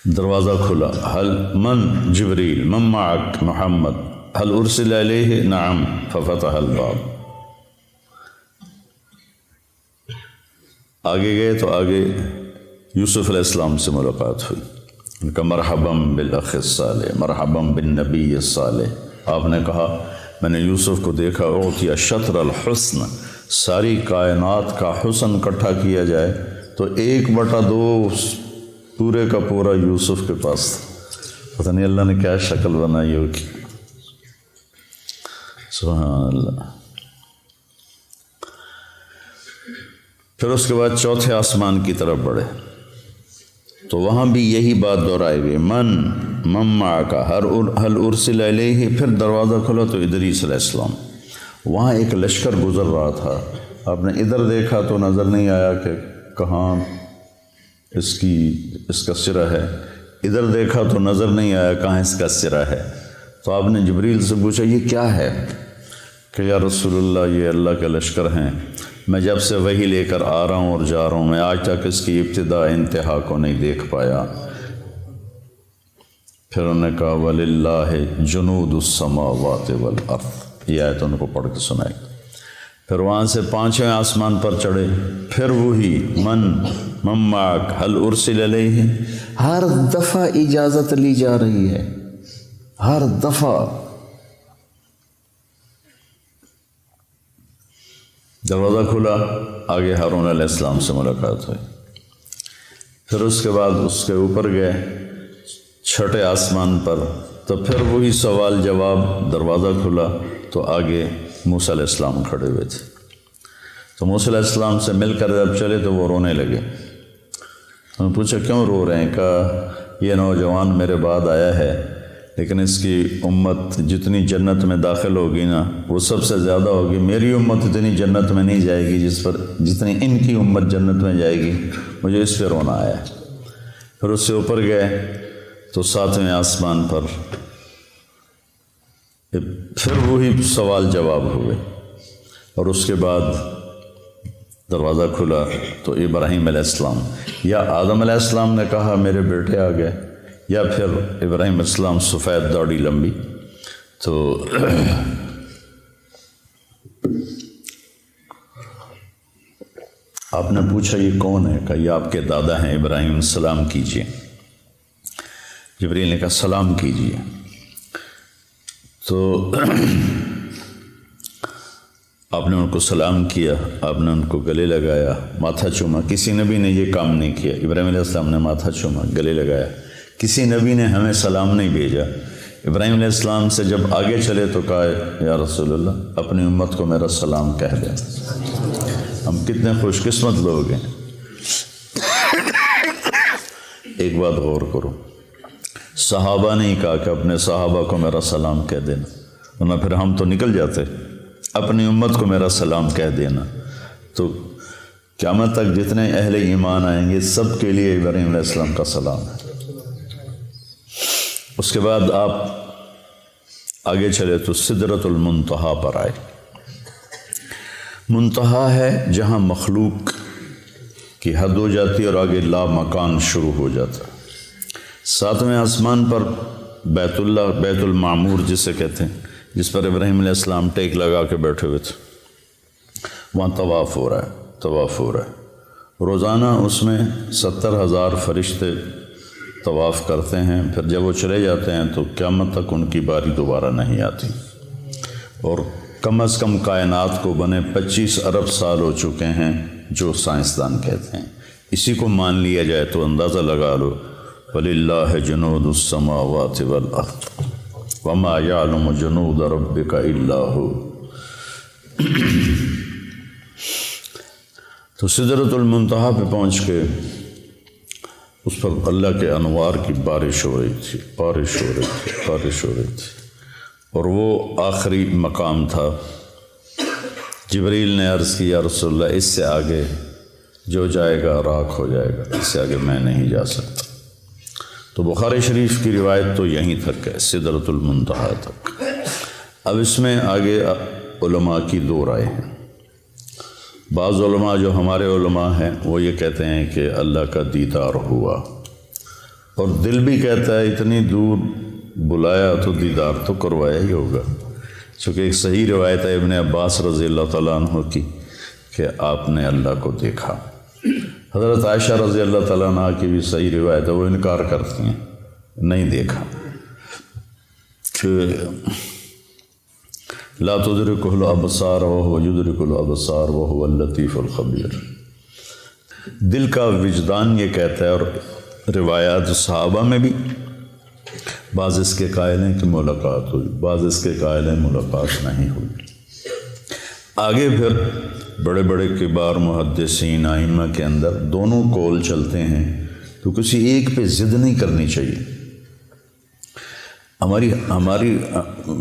دروازہ کھلا، حل من جبریل من معک محمد حل ارسل علیہ نعم ففتح الباب۔ آگے گئے تو آگے یوسف علیہ السلام سے ملاقات ہوئی، ان کا مرحباً بالاخ الصالح، مرحباً بالنبی الصالح۔ آپ نے کہا میں نے یوسف کو دیکھا، اعطی شطر الحسن، ساری کائنات کا حسن اکٹھا کیا جائے تو 1/2 پورے کا پورا یوسف کے پاس تھا۔ پتہ نہیں اللہ نے کیا شکل بنائی ہوگی، سبحان اللہ۔ پھر اس کے بعد چوتھے آسمان کی طرف بڑھے تو وہاں بھی یہی بات دہرائی گئی، من معک حل ارسل علیہ۔ پھر دروازہ کھلا تو ادریس علیہ السلام، وہاں ایک لشکر گزر رہا تھا، آپ نے ادھر دیکھا تو نظر نہیں آیا کہ کہاں اس کا سرہ ہے، ادھر دیکھا تو نظر نہیں آیا کہاں اس کا سرہ ہے۔ تو آپ نے جبریل سے پوچھا یہ کیا ہے؟ کہ یا رسول اللہ یہ اللہ کے لشکر ہیں، میں جب سے وہی لے کر آ رہا ہوں اور جا رہا ہوں، میں آج تک اس کی ابتدا انتہا کو نہیں دیکھ پایا۔ پھر انہوں نے کہا وَلِلَّهِ جُنُودُ السَّمَاوَاتِ وَالْأَرْضِ، یہ آیت ان کو پڑھ کے سنائی۔ پھر وہاں سے 5ویں آسمان پر چڑھے، پھر وہی من معک حل ارسل علیہ۔ ہر دفعہ اجازت لی جا رہی ہے، ہر دفعہ۔ دروازہ کھلا، آگے ہارون علیہ السلام سے ملاقات ہوئی۔ پھر اس کے بعد اس کے اوپر گئے 6ٹھے آسمان پر، تو پھر وہی سوال جواب، دروازہ کھلا تو آگے موسیٰ علیہ السلام کھڑے ہوئے تھے۔ تو موسیٰ علیہ السلام سے مل کر جب چلے تو وہ رونے لگے۔ انہوں نے پوچھا کیوں رو رہے ہیں؟ کہا یہ نوجوان میرے بعد آیا ہے، لیکن اس کی امت جتنی جنت میں داخل ہوگی نا وہ سب سے زیادہ ہوگی، میری امت اتنی جنت میں نہیں جائے گی جتنی ان کی امت جنت میں جائے گی، مجھے اس پہ رونا آیا ہے۔ پھر اس سے اوپر گئے تو 7ویں آسمان پر پھر وہی سوال جواب ہوئے، اور اس کے بعد دروازہ کھلا تو ابراہیم علیہ السلام یا آدم علیہ السلام نے کہا میرے بیٹے آ گئے، یا پھر ابراہیم علیہ السلام سفید داڑھی لمبی۔ تو آپ نے پوچھا یہ کون ہے؟ کہا یہ آپ کے دادا ہیں ابراہیم، سلام کیجیے۔ جبریل نے کہا سلام کیجیے۔ تو آپ نے ان کو سلام کیا، آپ نے ان کو گلے لگایا، ماتھا چوما۔ کسی نبی نے یہ کام نہیں کیا، ابراہیم علیہ السلام نے ماتھا چوما، گلے لگایا۔ کسی نبی نے ہمیں سلام نہیں بھیجا۔ ابراہیم علیہ السلام سے جب آگے چلے تو کہا یا رسول اللہ اپنی امت کو میرا سلام کہہ دیں۔ ہم کتنے خوش قسمت لوگ ہیں۔ ایک بات غور کرو، صحابہ نے کہا کہ اپنے صحابہ کو میرا سلام کہہ دینا، ورنہ پھر ہم تو نکل جاتے۔ اپنی امت کو میرا سلام کہہ دینا، تو قیامت تک جتنے اہل ایمان آئیں گے سب کے لیے ابراہیم علیہ السلام کا سلام ہے۔ اس کے بعد آپ آگے چلے تو سدرۃ المنتہا پر آئے۔ منتہا ہے جہاں مخلوق کی حد ہو جاتی ہے اور آگے لا مکان شروع ہو جاتا ہے۔ 7ویں آسمان پر بیت اللہ، بیت المعمور جسے کہتے ہیں، جس پر ابراہیم علیہ السلام ٹیک لگا کے بیٹھے ہوئے تھے، وہاں طواف ہو رہا ہے، طواف ہو رہا ہے۔ روزانہ اس میں 70,000 فرشتے طواف کرتے ہیں، پھر جب وہ چلے جاتے ہیں تو قیامت تک ان کی باری دوبارہ نہیں آتی، اور کم از کم کائنات کو بنے 25 ارب سال ہو چکے ہیں، جو سائنسدان کہتے ہیں۔ اسی کو مان لیا جائے تو اندازہ لگا لو، وَلِلَّهِ جُنُودُ السَّمَاوَاتِ وَالْأَرْضِ وَمَا يَعْلَمُ جُنُودَ رَبِّكَ إِلَّا هُوَ۔ تو سدرۃ المنتہا پہ پہنچ کے اس پر اللہ کے انوار کی بارش ہو رہی تھی، بارش ہو رہی تھی، اور وہ آخری مقام تھا جبریل نے عرض کی یا رسول اللہ اس سے آگے جو جائے گا راکھ ہو جائے گا، اس سے آگے میں نہیں جا سکتا۔ تو بخاری شریف کی روایت تو یہیں تک ہے، سدرۃ المنتہا تک۔ اب اس میں آگے علماء کی دو رائے ہیں۔ بعض علماء جو ہمارے علماء ہیں وہ یہ کہتے ہیں کہ اللہ کا دیدار ہوا، اور دل بھی کہتا ہے اتنی دور بلایا تو دیدار تو کروایا ہی ہوگا، چونکہ ایک صحیح روایت ہے ابن عباس رضی اللہ تعالیٰ عنہ کی کہ آپ نے اللہ کو دیکھا۔ حضرت عائشہ رضی اللہ تعالیٰ عنہ کی بھی صحیح روایت ہے، وہ انکار کرتی ہیں نہیں دیکھا، کہ لا تدرکہ الابصار وہو یدرک الابصار وہو اللطیف الخبیر۔ دل کا وجدان یہ کہتا ہے، اور روایات صحابہ میں بھی بعض اس کے قائل ہیں کہ ملاقات ہوئی، بعض اس کے قائل ہیں ملاقات نہیں ہوئی۔ آگے پھر بڑے بڑے کبار محدثین ائمہ کے اندر دونوں قول چلتے ہیں، تو کسی ایک پہ ضد نہیں کرنی چاہیے۔ ہماری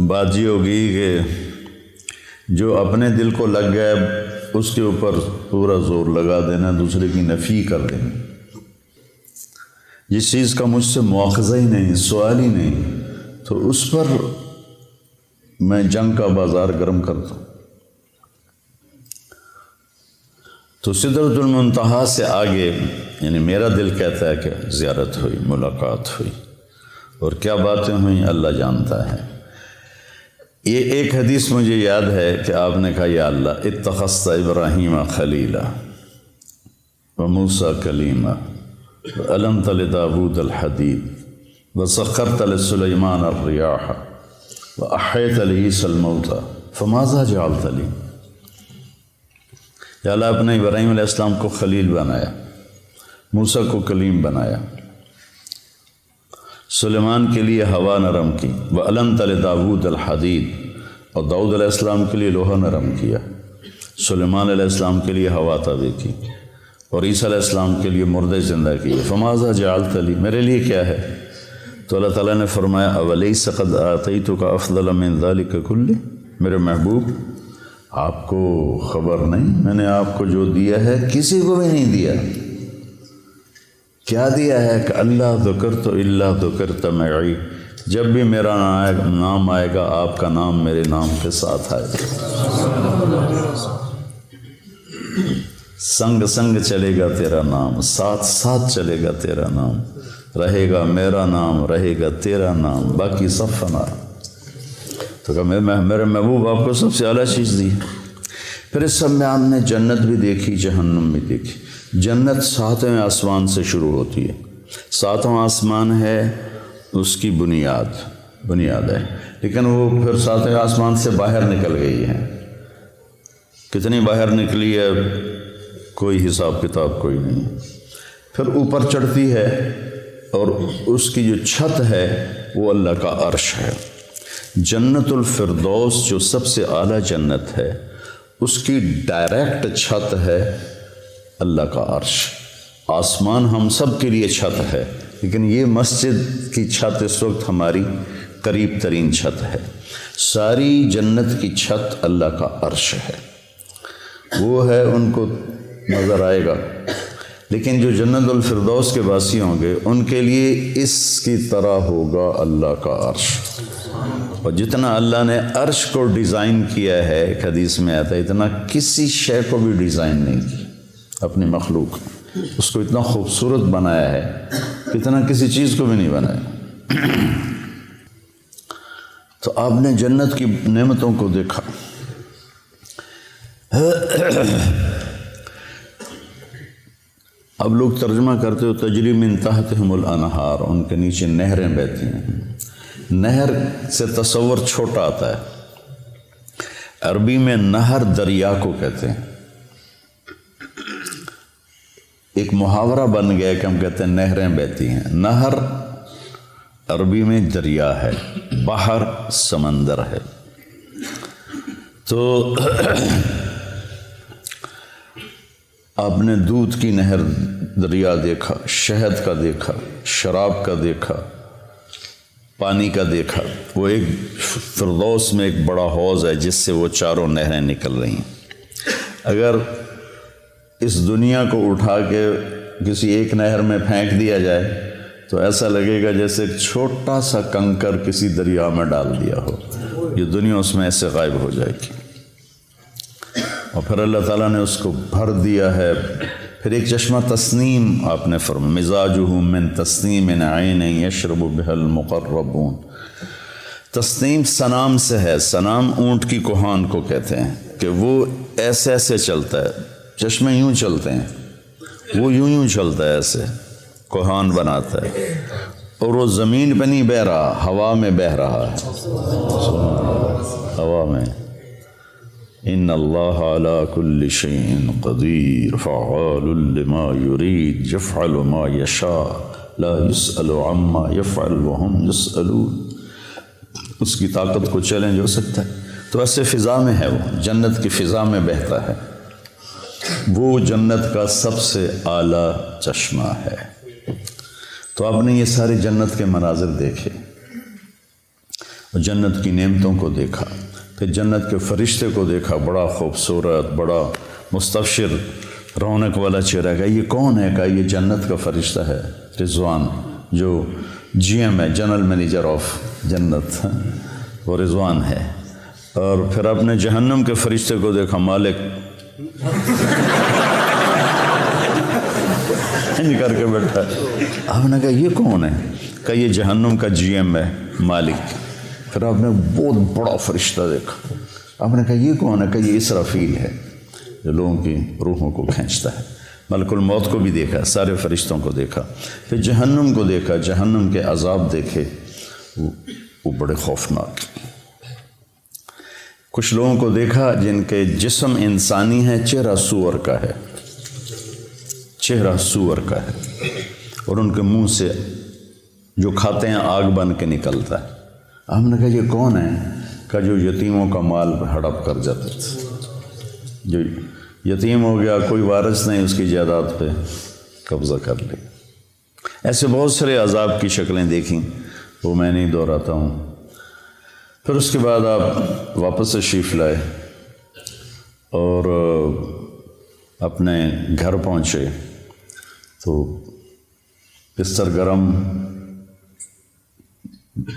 بات یہ ہوگی کہ جو اپنے دل کو لگ گیا اس کے اوپر پورا زور لگا دینا، دوسرے کی نفی کر دینا۔ جس چیز کا مجھ سے مواخذہ ہی نہیں، سوال ہی نہیں، تو اس پر میں جنگ کا بازار گرم کرتا ہوں۔ تو سدرۃ المنتہا سے آگے یعنی میرا دل کہتا ہے کہ زیارت ہوئی، ملاقات ہوئی، اور کیا باتیں ہوئیں اللہ جانتا ہے۔ یہ ایک حدیث مجھے یاد ہے کہ آپ نے کہا یا اللہ اتخذت ابراہیم خلیلا وموسیٰ کلیما وعلمت لداود الحدید وسخرت لسلیمان الریاح واحیت لعیسی الموتى فماذا جعلت لی۔ یا اللہ آپ نے ابراہیم علیہ السلام کو خلیل بنایا، موسیٰ کو کلیم بنایا، سلیمان کے لیے ہوا نرم کی، وَعَلَمْتَ لِدَاوُودَ الْحَدِيدَ، اور داؤد علیہ السلام کے لیے لوہا نرم کیا، سلیمان علیہ السلام کے لیے ہوا تابع کی، اور عیسیٰ علیہ السلام کے لیے مردے زندہ کیے۔ فَمَاذَا جَعَلْتَ لِي، میرے لیے کیا ہے؟ تو اللہ تعالیٰ نے فرمایا أَوَلَيْسَ قَدْ آتَيْتُكَ أَفْضَلَ مِنْ ذَلِكَ كُلِّهِ، میرے محبوب آپ کو خبر نہیں میں نے آپ کو جو دیا ہے کسی کو بھی نہیں دیا۔ کیا دیا ہے کہ اللہ ذکرت الا ذکرت معی، جب بھی میرا نام آئے گا آپ کا نام میرے نام کے ساتھ آئے گا۔ سنگ سنگ چلے گا تیرا نام، ساتھ ساتھ چلے گا تیرا نام، رہے گا میرا نام، رہے گا تیرا نام، باقی سب فنا۔ تو کہ میرے محبوب آپ کو سب سے اعلیٰ چیز دی۔ پھر اس سب میں آپ نے جنت بھی دیکھی، جہنم بھی دیکھی۔ جنت 7ویں آسمان سے شروع ہوتی ہے، 7واں آسمان ہے اس کی بنیاد ہے، لیکن وہ پھر 7ویں آسمان سے باہر نکل گئی ہے۔ کتنی باہر نکلی ہے کوئی حساب کتاب کوئی نہیں۔ پھر اوپر چڑھتی ہے اور اس کی جو چھت ہے وہ اللہ کا عرش ہے۔ جنت الفردوس جو سب سے اعلیٰ جنت ہے اس کی ڈائریکٹ چھت ہے اللہ کا عرش۔ آسمان ہم سب کے لیے چھت ہے، لیکن یہ مسجد کی چھت اس وقت ہماری قریب ترین چھت ہے۔ ساری جنت کی چھت اللہ کا عرش ہے، وہ ہے ان کو نظر آئے گا۔ لیکن جو جنت الفردوس کے باسی ہوں گے ان کے لیے اس کی طرح ہوگا اللہ کا عرش۔ اور جتنا اللہ نے عرش کو ڈیزائن کیا ہے، ایک حدیث میں آتا ہے، اتنا کسی شے کو بھی ڈیزائن نہیں کی اپنی مخلوق، اس کو اتنا خوبصورت بنایا ہے اتنا کسی چیز کو بھی نہیں بنایا۔ تو آپ نے جنت کی نعمتوں کو دیکھا۔ اب لوگ ترجمہ کرتے ہو تجری من تحتہم الانہار، ان کے نیچے نہریں بہتی ہیں۔ نہر سے تصور چھوٹا آتا ہے، عربی میں نہر دریا کو کہتے ہیں۔ ایک محاورہ بن گیا کہ ہم کہتے ہیں نہریں بہتی ہیں۔ نہر عربی میں دریا ہے، بحر سمندر ہے۔ تو آپ نے دودھ کی نہر دریا دیکھا، شہد کا دیکھا، شراب کا دیکھا، پانی کا دیکھا۔ وہ ایک فردوس میں ایک بڑا حوض ہے جس سے وہ چاروں نہریں نکل رہی ہیں۔ اگر اس دنیا کو اٹھا کے کسی ایک نہر میں پھینک دیا جائے تو ایسا لگے گا جیسے ایک چھوٹا سا کنکر کسی دریا میں ڈال دیا ہو، یہ دنیا اس میں ایسے غائب ہو جائے گی۔ اور پھر اللہ تعالیٰ نے اس کو بھر دیا ہے۔ پھر ایک چشمہ تسنیم آپ نے فرمایا مزاجہ من تسنیم عین یشرب بها المقربون۔ تسنیم سنام سے ہے، سنام اونٹ کی کوہان کو کہتے ہیں کہ وہ ایسے ایسے چلتا ہے، چشمے یوں چلتے ہیں، وہ یوں چلتا ہے، ایسے کوہان بناتا ہے، اور وہ زمین پہ نہیں بہہ رہا، ہوا میں بہہ رہا ہے، ہوا میں۔ ان اللہ علی کل شیء قدیر فعال لما یرید یفعل ما یشاء لا یسأل عما یفعل وهم یسألون۔ اس کی طاقت کو چیلنج ہو سکتا ہے۔ تو ایسے فضا میں ہے، وہ جنت کی فضا میں بہتا ہے، وہ جنت کا سب سے اعلیٰ چشمہ ہے۔ تو آپ نے یہ سارے جنت کے مناظر دیکھے اور جنت کی نعمتوں کو دیکھا، پھر جنت کے فرشتے کو دیکھا، بڑا خوبصورت، بڑا مستبشر، رونق والا چہرہ۔ کہا یہ کون ہے؟ کہا یہ جنت کا فرشتہ ہے رضوان، جو جی ایم ہے، جنرل مینیجر آف جنت، وہ رضوان ہے۔ اور پھر آپ نے جہنم کے فرشتے کو دیکھا، مالک کر کے بیٹھا۔ آپ نے کہا یہ کون ہے؟ کہا یہ جہنم کا جی ایم ہے، مالک۔ پھر آپ نے بہت بڑا فرشتہ دیکھا، آپ نے کہا یہ کون ہے؟ کہا یہ اسرافیل ہے، جو لوگوں کی روحوں کو کھینچتا ہے۔ ملک الموت کو بھی دیکھا، سارے فرشتوں کو دیکھا، پھر جہنم کو دیکھا، جہنم کے عذاب دیکھے، وہ بڑے خوفناک۔ کچھ لوگوں کو دیکھا جن کے جسم انسانی ہے، چہرہ سور کا ہے، چہرہ سور کا ہے، اور ان کے منہ سے جو کھاتے ہیں آگ بن کے نکلتا ہے۔ ہم نے کہا یہ کون ہے؟ کہا جو یتیموں کا مال ہڑپ کر جاتے تھے، جو یتیم ہو گیا، کوئی وارث نہیں، اس کی جائیداد پہ قبضہ کر لی۔ ایسے بہت سارے عذاب کی شکلیں دیکھیں، وہ میں نہیں دہراتا ہوں۔ پھر اس کے بعد آپ واپس تشریف لائے اور اپنے گھر پہنچے تو بستر گرم،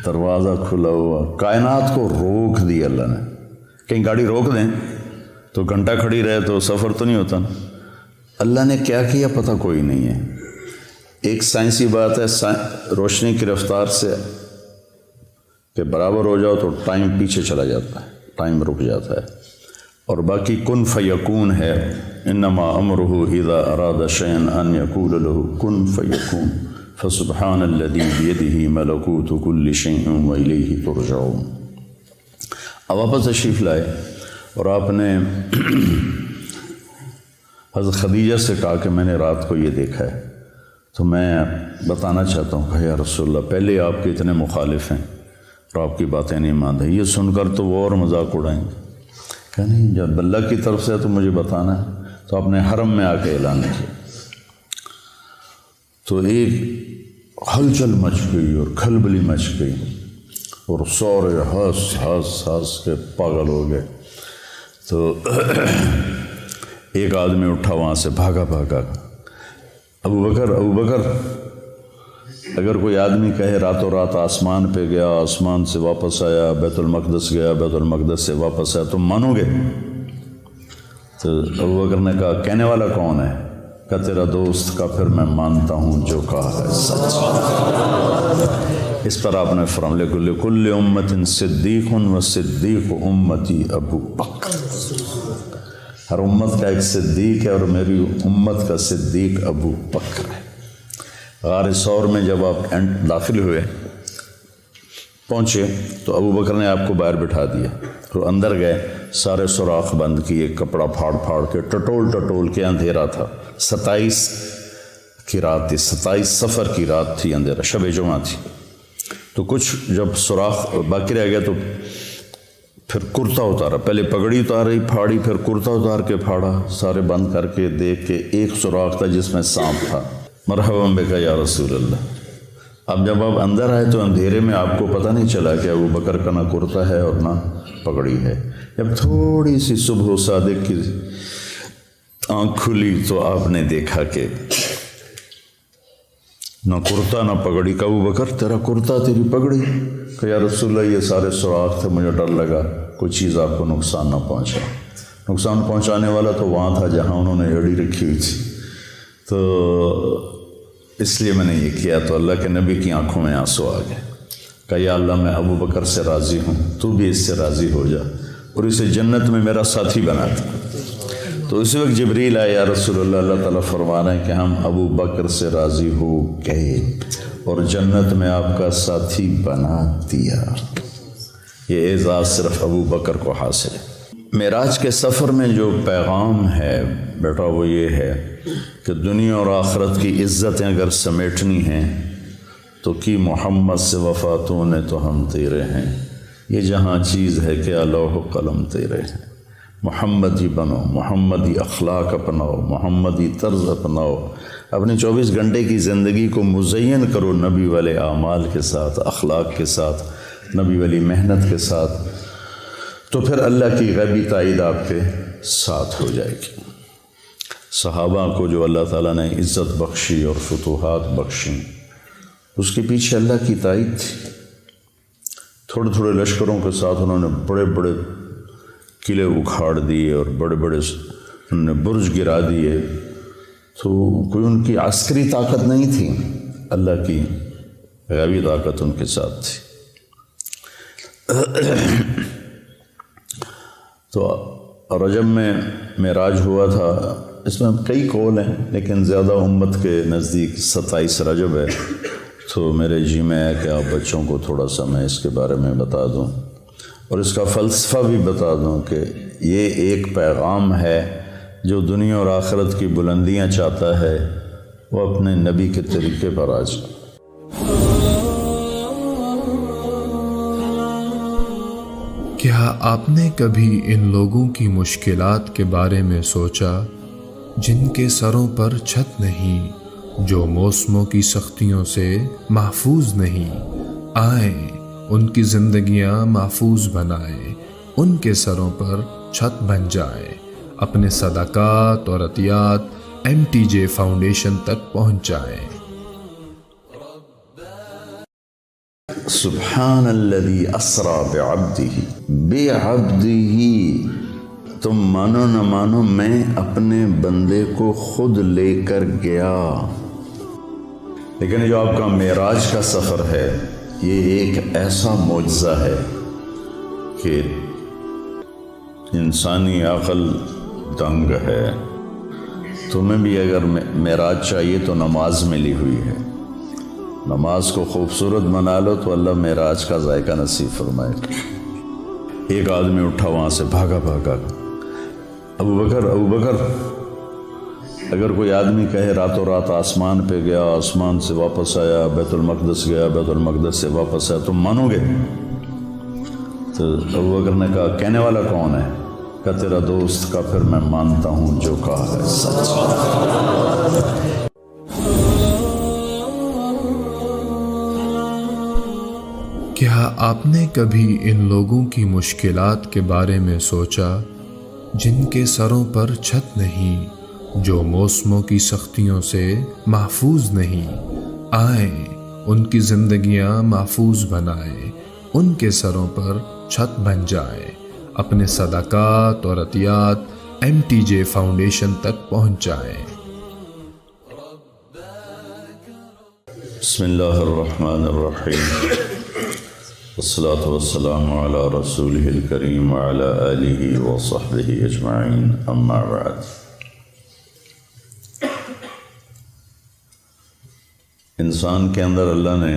دروازہ کھلا ہوا، کائنات کو روک دی اللہ نے۔ کہیں گاڑی روک دیں تو گھنٹہ کھڑی رہے تو سفر تو نہیں ہوتا نا۔ اللہ نے کیا کیا پتہ کوئی نہیں ہے۔ ایک سائنسی بات ہے، روشنی کی رفتار سے کہ برابر ہو جاؤ تو ٹائم پیچھے چلا جاتا ہے، ٹائم رک جاتا ہے، اور باقی کن فیکون ہے، انما امرہ اذا اراد شیئا ان یقول له کن فیکون، فسبحان الذی بیدہ ملکوت کل شیء والیہ ترجعون۔ اب واپس تشریف لائے اور آپ نے حضرت خدیجہ سے کہا کہ میں نے رات کو یہ دیکھا ہے، تو میں بتانا چاہتا ہوں کہ یا رسول اللہ، پہلے آپ کے اتنے مخالف ہیں اور آپ کی باتیں نہیں مان رہے، یہ سن کر تو وہ اور مذاق اڑائیں گے۔ کہ نہیں، جب اللہ کی طرف سے تو مجھے بتانا ہے۔ تو آپ نے حرم میں آ کے اعلان کیا تو ایک ہلچل مچ گئی اور کھلبلی مچ گئی اور سورے ہنس کے پاگل ہو گئے۔ تو ایک آدمی اٹھا وہاں سے، بھاگا ابو بکر، اگر کوئی آدمی کہے راتوں رات آسمان پہ گیا، آسمان سے واپس آیا، بیت المقدس گیا، بیت المقدس سے واپس آیا، تم مانو گے؟ تو ابو بکر نے کہا کہنے والا کون ہے؟ کہا تیرا دوست۔ کا پھر میں مانتا ہوں جو کہا ہے سچ۔ اس پر آپ نے فرمایا لکل امت صدیق و صدیق امتی ابو بکر، ہر امت کا ایک صدیق ہے اور میری امت کا صدیق ابو بکر ہے۔ غار ثور میں جب آپ داخل ہوئے، پہنچے تو ابو بکر نے آپ کو باہر بٹھا دیا، تو اندر گئے، سارے سوراخ بند کیے، کپڑا پھاڑ کے ٹٹول کے، اندھیرا تھا، 27 کی رات تھی، 27 صفر کی رات تھی، اندھیرا، شب جمعہ تھی۔ تو کچھ جب سوراخ باقی رہ گیا تو پھر کرتا اتارا، پہلے پگڑی اتاری پھاڑی، پھر کرتا اتار کے پھاڑا، سارے بند کر کے دیکھ کے ایک سوراخ تھا جس میں سانپ تھا۔ مرحبا بک یا رسول اللہ۔ اب جب آپ اندر آئے تو اندھیرے میں آپ کو پتہ نہیں چلا کہ ابو بکر کا نہ کرتا ہے اور نہ پگڑی ہے۔ جب تھوڑی سی صبح صادق کی آنکھ کھلی تو آپ نے دیکھا کہ نہ کرتا نہ پگڑی. کہ ابو بکر تیرا کرتا تیری پگڑی؟ کہ یا رسول اللہ یہ سارے سوراخ تھے, مجھے ڈر لگا کوئی چیز آپ کو نقصان نہ پہنچا. نقصان پہنچانے والا تو وہاں تھا جہاں انہوں نے ایڑی رکھی ہوئی تھی, تو اس لیے میں نے یہ کیا. تو اللہ کے نبی کی آنکھوں میں آنسو آ گئے. کہ یا اللہ میں ابو بکر سے راضی ہوں, تو بھی اس سے راضی ہو جا اور اسے جنت میں میرا ساتھی بنا دے. تو اس وقت جبریل آئے, یا رسول اللہ, اللہ تعالیٰ فرما رہے ہیں کہ ہم ابو بکر سے راضی ہو گئے اور جنت میں آپ کا ساتھی بنا دیا. یہ اعزاز صرف ابو بکر کو حاصل ہے. معراج کے سفر میں جو پیغام ہے بیٹا وہ یہ ہے کہ دنیا اور آخرت کی عزتیں اگر سمیٹنی ہیں تو کی محمد سے وفاتوں نے تو ہم تیرے ہیں. یہ جہاں چیز ہے کہ لوح و قلم تیرے ہیں. محمدی بنو, محمدی اخلاق اپناؤ, محمدی طرز اپناؤ. اپنی 24 گھنٹے کی زندگی کو مزین کرو نبی والے اعمال کے ساتھ, اخلاق کے ساتھ, نبی والی محنت کے ساتھ, تو پھر اللہ کی غیبی تائید آپ کے ساتھ ہو جائے گی. صحابہ کو جو اللہ تعالیٰ نے عزت بخشی اور فتوحات بخشی, اس کے پیچھے اللہ کی تائید تھی. تھوڑے تھوڑے لشکروں کے ساتھ انہوں نے بڑے بڑے قلعے اکھاڑ دیے اور بڑے بڑے انہوں نے برج گرا دیے. تو کوئی ان کی عسکری طاقت نہیں تھی, اللہ کی غیبی طاقت ان کے ساتھ تھی. تو رجب میں معراج ہوا تھا. اس میں کئی قول ہیں لیکن زیادہ امت کے نزدیک 27 رجب ہے. تو میرے جی میں ہے کہ آپ بچوں کو تھوڑا سا میں اس کے بارے میں بتا دوں اور اس کا فلسفہ بھی بتا دوں کہ یہ ایک پیغام ہے جو دنیا اور آخرت کی بلندیاں چاہتا ہے, وہ اپنے نبی کے طریقے پر آ جائے. کیا آپ نے کبھی ان لوگوں کی مشکلات کے بارے میں سوچا جن کے سروں پر چھت نہیں, جو موسموں کی سختیوں سے محفوظ نہیں؟ آئیں ان کی زندگیاں محفوظ بنائیں, ان کے سروں پر چھت بن جائیں. اپنے صدقات اور عطیات MTJ فاؤنڈیشن تک پہنچائیں. سبحان الذی اسری بعبدہ. تم مانو نہ مانو, میں اپنے بندے کو خود لے کر گیا. لیکن جو آپ کا معراج کا سفر ہے یہ ایک ایسا معجزہ ہے کہ انسانی عقل دنگ ہے. تمہیں بھی اگر معراج چاہیے تو نماز ملی ہوئی ہے, نماز کو خوبصورت بنا لو تو اللہ معراج کا ذائقہ نصیب فرمائے. ایک آدمی اٹھا وہاں سے, بھاگا بھاگا, ابو بکر. اگر کوئی آدمی کہے راتوں رات آسمان پہ گیا, آسمان سے واپس آیا, بیت المقدس گیا, بیت المقدس سے واپس آیا, تم مانو گے؟ تو ابو بکر نے کہا کہنے والا کون ہے؟ کہ تیرا دوست. کا پھر میں مانتا ہوں جو کہا ہے سچ. کیا آپ نے کبھی ان لوگوں کی مشکلات کے بارے میں سوچا جن کے سروں پر چھت نہیں, جو موسموں کی سختیوں سے محفوظ نہیں؟ آئیں ان کی زندگیاں محفوظ بنائیں, ان کے سروں پر چھت بن جائیں. اپنے صدقات اور عطیات MTJ فاؤنڈیشن تک پہنچائیں. بسم اللہ الرحمن الرحیم. والصلاة والسلام علی رسولہ الکریم وعلی آلہ وصحبہ اجمعین. اما بعد. انسان کے اندر اللہ نے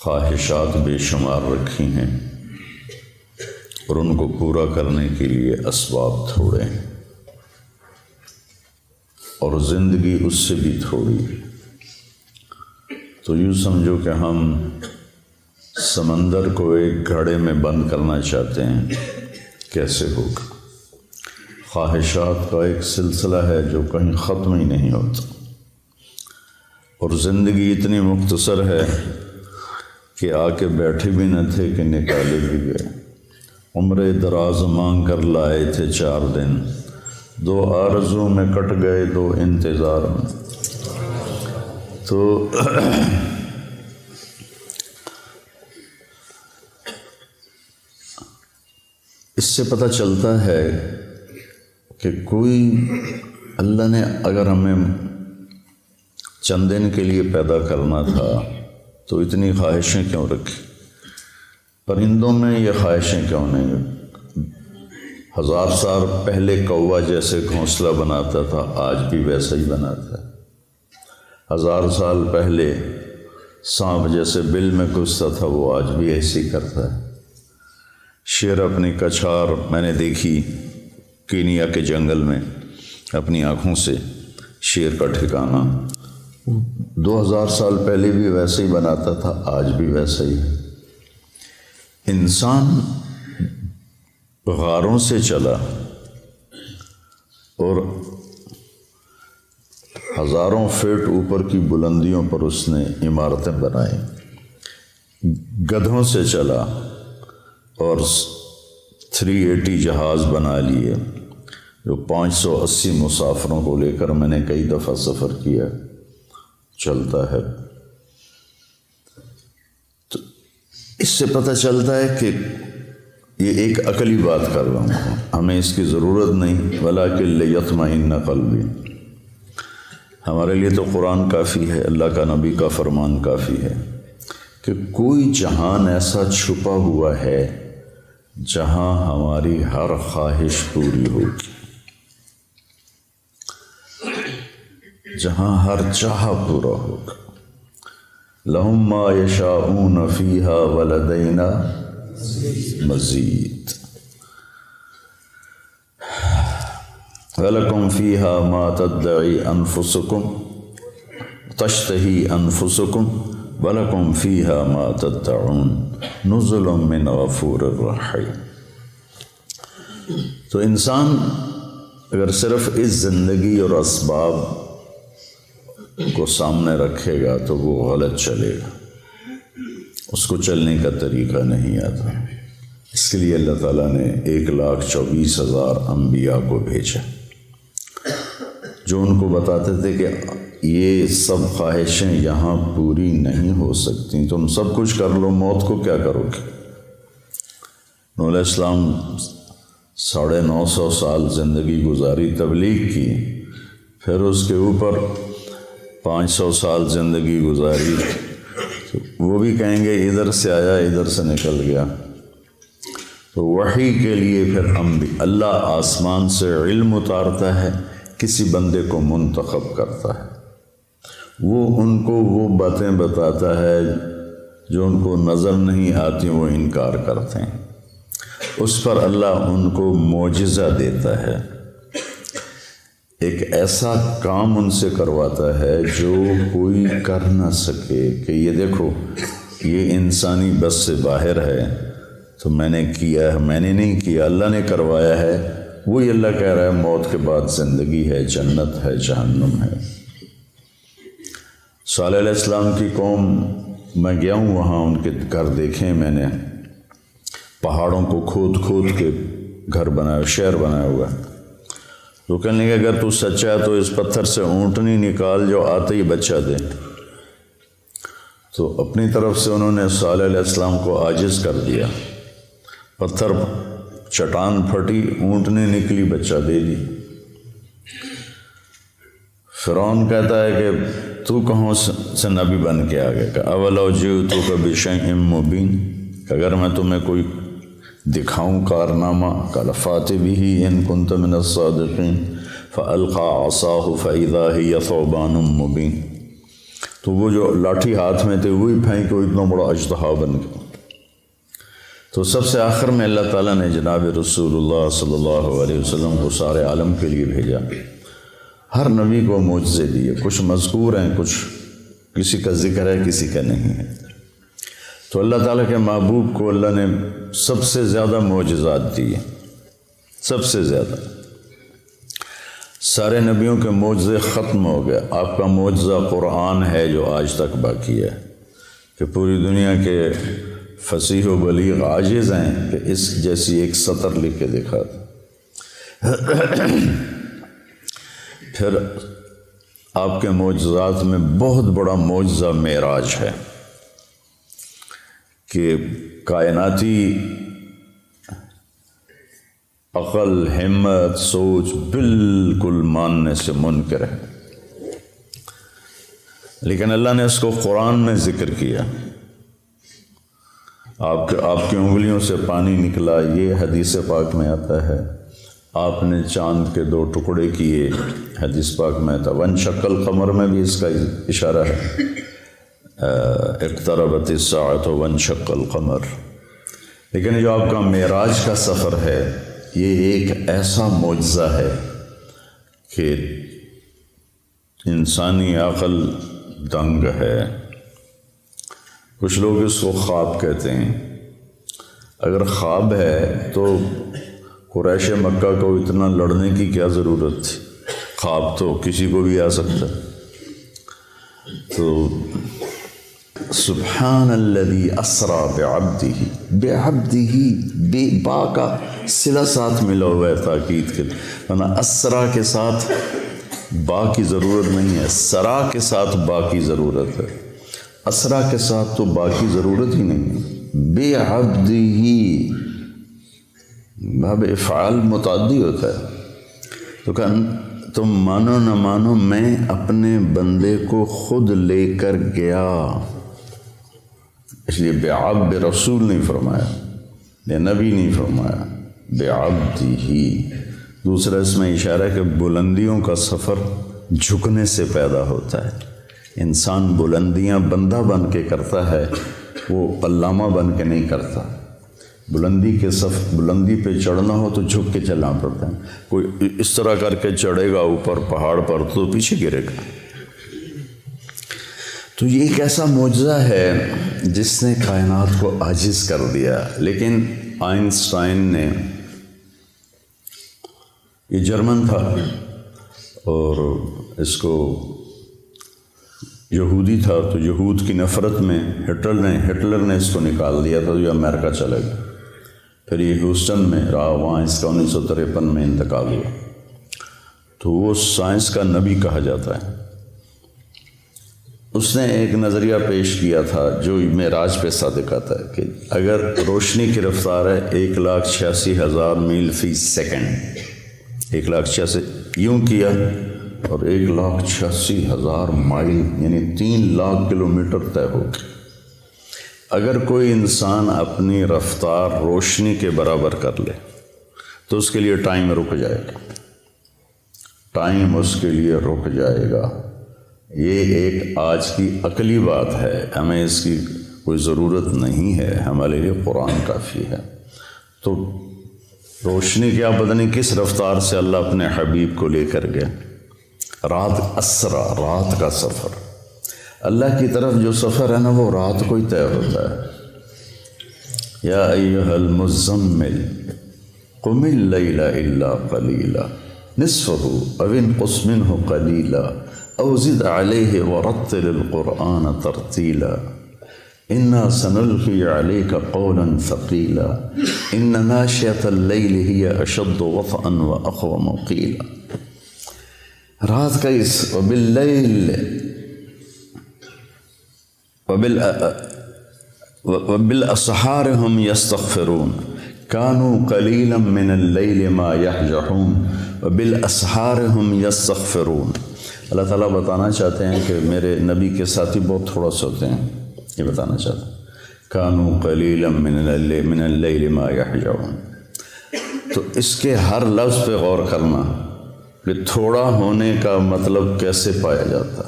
خواہشات بے شمار رکھی ہیں اور ان کو پورا کرنے کے لیے اسباب تھوڑے ہیں, اور زندگی اس سے بھی تھوڑی ہے. تو یوں سمجھو کہ ہم سمندر کو ایک گھڑے میں بند کرنا چاہتے ہیں, کیسے ہوگا؟ خواہشات کا ایک سلسلہ ہے جو کہیں ختم ہی نہیں ہوتا, اور زندگی اتنی مختصر ہے کہ آ کے بیٹھے بھی نہ تھے کہ نکالے بھی گئے. عمر دراز مانگ کر لائے تھے 4 دن, دو آرزو میں کٹ گئے دو انتظار میں۔ تو اس سے پتہ چلتا ہے کہ کوئی اللہ نے اگر ہمیں چند دن کے لیے پیدا کرنا تھا تو اتنی خواہشیں کیوں رکھی؟ پرندوں میں یہ خواہشیں کیوں نہیں؟ 1000 سال پہلے کوا جیسے گھونسلہ بناتا تھا آج بھی ویسا ہی بناتا ہے۔ 1000 سال پہلے سانپ جیسے بل میں گھستا تھا وہ آج بھی ایسے ہی کرتا ہے۔ شیر اپنی کچھار میں نے دیکھی کینیا کے جنگل میں اپنی آنکھوں سے، شیر کا ٹھکانہ 2000 سال پہلے بھی ویسے ہی بناتا تھا آج بھی ویسا ہی ہے۔ انسان غاروں سے چلا اور ہزاروں فٹ اوپر کی بلندیوں پر اس نے عمارتیں بنائیں، گدھوں سے چلا اور 380 جہاز بنا لیے جو 580 مسافروں کو لے کر میں نے کئی دفعہ سفر کیا چلتا ہے۔ تو اس سے پتہ چلتا ہے کہ یہ ایک عقلی بات کر رہا ہوں، ہمیں اس کی ضرورت نہیں، وَلَٰكِن لِيَطْمَئِنَّ قَلْبِي۔ ہمارے لیے تو قرآن کافی ہے، اللہ کا نبی کا فرمان کافی ہے کہ کوئی جہان ایسا چھپا ہوا ہے جہاں ہماری ہر خواہش پوری ہوگی، جہاں ہر چاہا پورا ہوگا۔ لَهُم مَّا يَشَاءُونَ فِيهَا وَلَدَيْنَا مزید وَلَكُمْ فِيهَا مَا تَدَّعِي أَنفُسُكُمْ تَشْتَهِي أَنفُسُكُمْ وَلَكُمْ فِيهَا مَا تَدَّعُونَ نُزُلٌ مِّنْ غَفُورٍ رَحِيمٍ۔ تو انسان اگر صرف اس زندگی اور اسباب کو سامنے رکھے گا تو وہ غلط چلے گا، اس کو چلنے کا طریقہ نہیں آتا۔ اس کے لیے اللہ تعالیٰ نے 1,24,000 انبیاء کو بھیجا جو ان کو بتاتے تھے کہ یہ سب خواہشیں یہاں پوری نہیں ہو سکتی، تم سب کچھ کر لو، موت کو کیا کرو گے؟ نوح علیہ السلام 950 سال زندگی گزاری، تبلیغ کی، پھر اس کے اوپر 500 سال زندگی گزاری، وہ بھی کہیں گے ادھر سے آیا ادھر سے نکل گیا۔ تو وحی کے لیے پھر اللہ آسمان سے علم اتارتا ہے، کسی بندے کو منتخب کرتا ہے، وہ ان کو وہ باتیں بتاتا ہے جو ان کو نظر نہیں آتی، وہ انکار کرتے ہیں، اس پر اللہ ان کو معجزہ دیتا ہے، ایک ایسا کام ان سے کرواتا ہے جو کوئی کر نہ سکے کہ یہ دیکھو یہ انسانی بس سے باہر ہے، تو میں نے کیا ہے، میں نے نہیں کیا، اللہ نے کروایا ہے۔ وہی اللہ کہہ رہا ہے موت کے بعد زندگی ہے، جنت ہے، جہنم ہے۔ صالح علیہ السلام کی قوم، میں گیا ہوں وہاں، ان کے گھر دیکھے میں نے، پہاڑوں کو کھود کھود کے گھر بنایا، شہر بنایا ہوا ہے۔ تو کہنے لگے اگر تو سچا ہے تو اس پتھر سے اونٹنی نکال جو آتے ہی بچہ دے۔ تو اپنی طرف سے انہوں نے صالح علیہ السلام کو عاجز کر دیا، پتھر چٹان پھٹی، اونٹنی نکلی، بچہ دے دی۔ فرعون کہتا ہے کہ تو کہاں سے نبی بن کے آ گیا؟ کہ اولو جئتک بشیء مبین، کہ اگر میں تمہیں کوئی دکھاؤں کارنامہ، قال فات بہ ان کنت من الصادقین، فالقى عصاہ فاذا ہی ثعبان مبین۔ تو وہ جو لاٹھی ہاتھ میں تھے وہی پھینکے، وہ اتنا بڑا اژدہا بن گیا۔ تو سب سے آخر میں اللہ تعالیٰ نے جناب رسول اللہ صلی اللہ علیہ وسلم کو سارے عالم کے لیے بھیجا، ہر نبی کو معجزے دیے، کچھ مذکور ہیں، کچھ کسی کا ذکر ہے، کسی کا نہیں ہے۔ تو اللہ تعالیٰ کے محبوب کو اللہ نے سب سے زیادہ معجزات دیے، سب سے زیادہ۔ سارے نبیوں کے معجزے ختم ہو گئے، آپ کا معجزہ قرآن ہے جو آج تک باقی ہے، کہ پوری دنیا کے فصیح و بلیغ عاجز ہیں کہ اس جیسی ایک سطر لکھ کے دکھا دیں۔ پھر آپ کے معجزات میں بہت بڑا معجزہ معراج ہے کہ کائناتی عقل، ہمت، سوچ بالکل ماننے سے منکر ہے، لیکن اللہ نے اس کو قرآن میں ذکر کیا۔ آپ کی انگلیوں سے پانی نکلا، یہ حدیث پاک میں آتا ہے۔ آپ نے چاند کے 2 ٹکڑے کیے، حدیث پاک میں آتا ہے۔ وانشق القمر میں بھی اس کا اشارہ ہے، اقتربت الساعۃ وانشق القمر۔ لیکن جو آپ کا معراج کا سفر ہے، یہ ایک ایسا معجزہ ہے کہ انسانی عقل دنگ ہے۔ کچھ لوگ اس کو خواب کہتے ہیں۔ اگر خواب ہے تو قریش مکہ کو اتنا لڑنے کی کیا ضرورت تھی؟ خواب تو کسی کو بھی آ سکتا ہے۔ تو سبحان الذی اسری بعبدہ، بے با کا صلہ ساتھ ملا ہوا ہے تاکید کے، ورنہ اسرا کے ساتھ با کی ضرورت نہیں ہے، سرا کے ساتھ با کی ضرورت ہے، اسرا کے ساتھ تو با کی ضرورت ہی نہیں ہے۔ بعبدہ باب افعال متعدی ہوتا ہے، تو کہ تم مانو نہ مانو میں اپنے بندے کو خود لے کر گیا، اس لیے بعبد رسول نہیں فرمایا، بے نبی نہیں فرمایا، بعبدہ۔ دوسرا اس میں اشارہ ہے کہ بلندیوں کا سفر جھکنے سے پیدا ہوتا ہے۔ انسان بلندیاں بندہ بن کے کرتا ہے، وہ علامہ بن کے نہیں کرتا۔ بلندی پہ چڑھنا ہو تو جھک کے چلنا پڑتا ہے۔ کوئی اس طرح کر کے چڑھے گا اوپر پہاڑ پر تو پیچھے گرے گا۔ تو یہ ایک ایسا معجزہ ہے جس نے کائنات کو عاجز کر دیا۔ لیکن آئنسٹائن نے، یہ جرمن تھا اور اس کو یہودی تھا، تو یہود کی نفرت میں ہٹلر نے اس کو نکال دیا تھا، تو یہ امریکہ چلے گیا۔ پھر یہ ہیوسٹن میں رہا، وہاں اس کا 1953 میں انتقال ہوا۔ تو وہ سائنس کا نبی کہا جاتا ہے۔ اس نے ایک نظریہ پیش کیا تھا جو معراج پہ صادق آتا ہے کہ اگر روشنی کی رفتار ہے 1,86,000 میل فی سیکنڈ، 1,86,000 یوں کیا اور 1,86,000 مائل یعنی 3,00,000 کلومیٹر طے ہو۔ اگر کوئی انسان اپنی رفتار روشنی کے برابر کر لے تو اس کے لیے ٹائم رک جائے گا، ٹائم اس کے لیے رک جائے گا۔ یہ ایک آج کی عقلی بات ہے، ہمیں اس کی کوئی ضرورت نہیں ہے، ہمارے لیے قرآن کافی ہے۔ تو روشنی کیا پتہ نہیں کس رفتار سے اللہ اپنے حبیب کو لے کر گئے۔ رات اسرا، رات کا سفر، اللہ کی طرف جو سفر ہے نا وہ رات کو ہی طے ہوتا ہے۔ یا ایھا المزمل قم اللیل الا قلیلا نصفہ او انقص منہ قلیلا او زد علیہ ورتل القرآن ترتیلا انا سنلقی علیک قولا ثقیلا ان ناشئۃ اللیل ہی اشد وطئا واقوم قیلا۔ رات کا اس وباللیل وبالاسحار هم یستغفرون کانوا قلیلا من اللیل ما یہجعون وبالاسحار هم یستغفرون۔ اللہ تعالیٰ بتانا چاہتے ہیں کہ میرے نبی کے ساتھی بہت تھوڑا سوتے ہیں، یہ بتانا چاہتے ہیں کانوا قلیلا من اللیل ما یہجعون۔ تو اس کے ہر لفظ پہ غور کرنا کہ تھوڑا ہونے کا مطلب کیسے پایا جاتا۔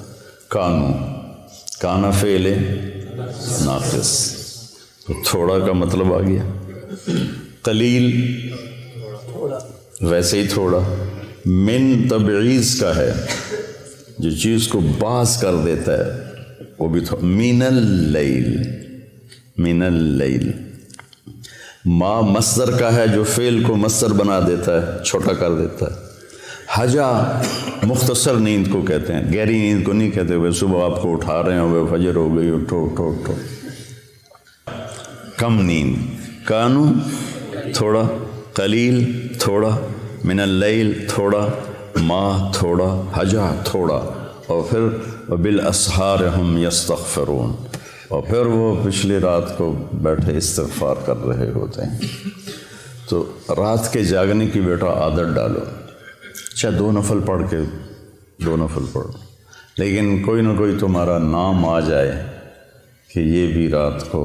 کانا فعل ناقص، تو تھوڑا کا مطلب آ گیا۔ قلیل ویسے ہی تھوڑا، من تبعیض کا ہے، جو چیز کو باز کر دیتا ہے وہ بھی تھوڑا۔ من اللیل ما مصدر کا ہے جو فعل کو مصدر بنا دیتا ہے، چھوٹا کر دیتا ہے۔ حجا مختصر نیند کو کہتے ہیں، گہری نیند کو نہیں کہتے ہوئے صبح آپ کو اٹھا رہے ہیں، وہ فجر ہو گئی، اٹھو اٹھو اٹھو۔ کم نیند، کانو تھوڑا، قلیل تھوڑا، من اللیل تھوڑا، ماہ تھوڑا، حجہ تھوڑا، اور پھر بالاسحار ہم یستغفرون، اور پھر وہ پچھلی رات کو بیٹھے استغفار کر رہے ہوتے ہیں۔ تو رات کے جاگنے کی بیٹا عادت ڈالو، چاہے 2 نفل پڑھ کے 2 نفل پڑھو، لیکن کوئی نہ کوئی تمہارا نام آ جائے کہ یہ بھی رات کو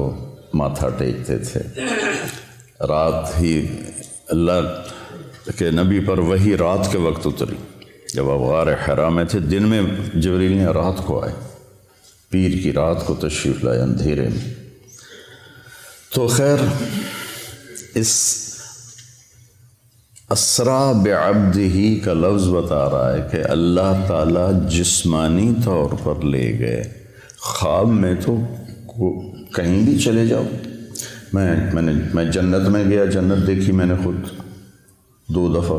ماتھا ٹیکتے تھے۔ رات ہی اللہ کے نبی پر وہی رات کے وقت اتری جب آپ غار حرا میں تھے، دن میں جبریل نے رات کو آئے، پیر کی رات کو تشریف لائے اندھیرے میں۔ تو خیر، اس اسرا بعبدہ کا لفظ بتا رہا ہے کہ اللہ تعالیٰ جسمانی طور پر لے گئے۔ خواب میں تو کہیں بھی چلے جاؤ، میں جنت میں گیا، جنت دیکھی میں نے خود 2 دفعہ،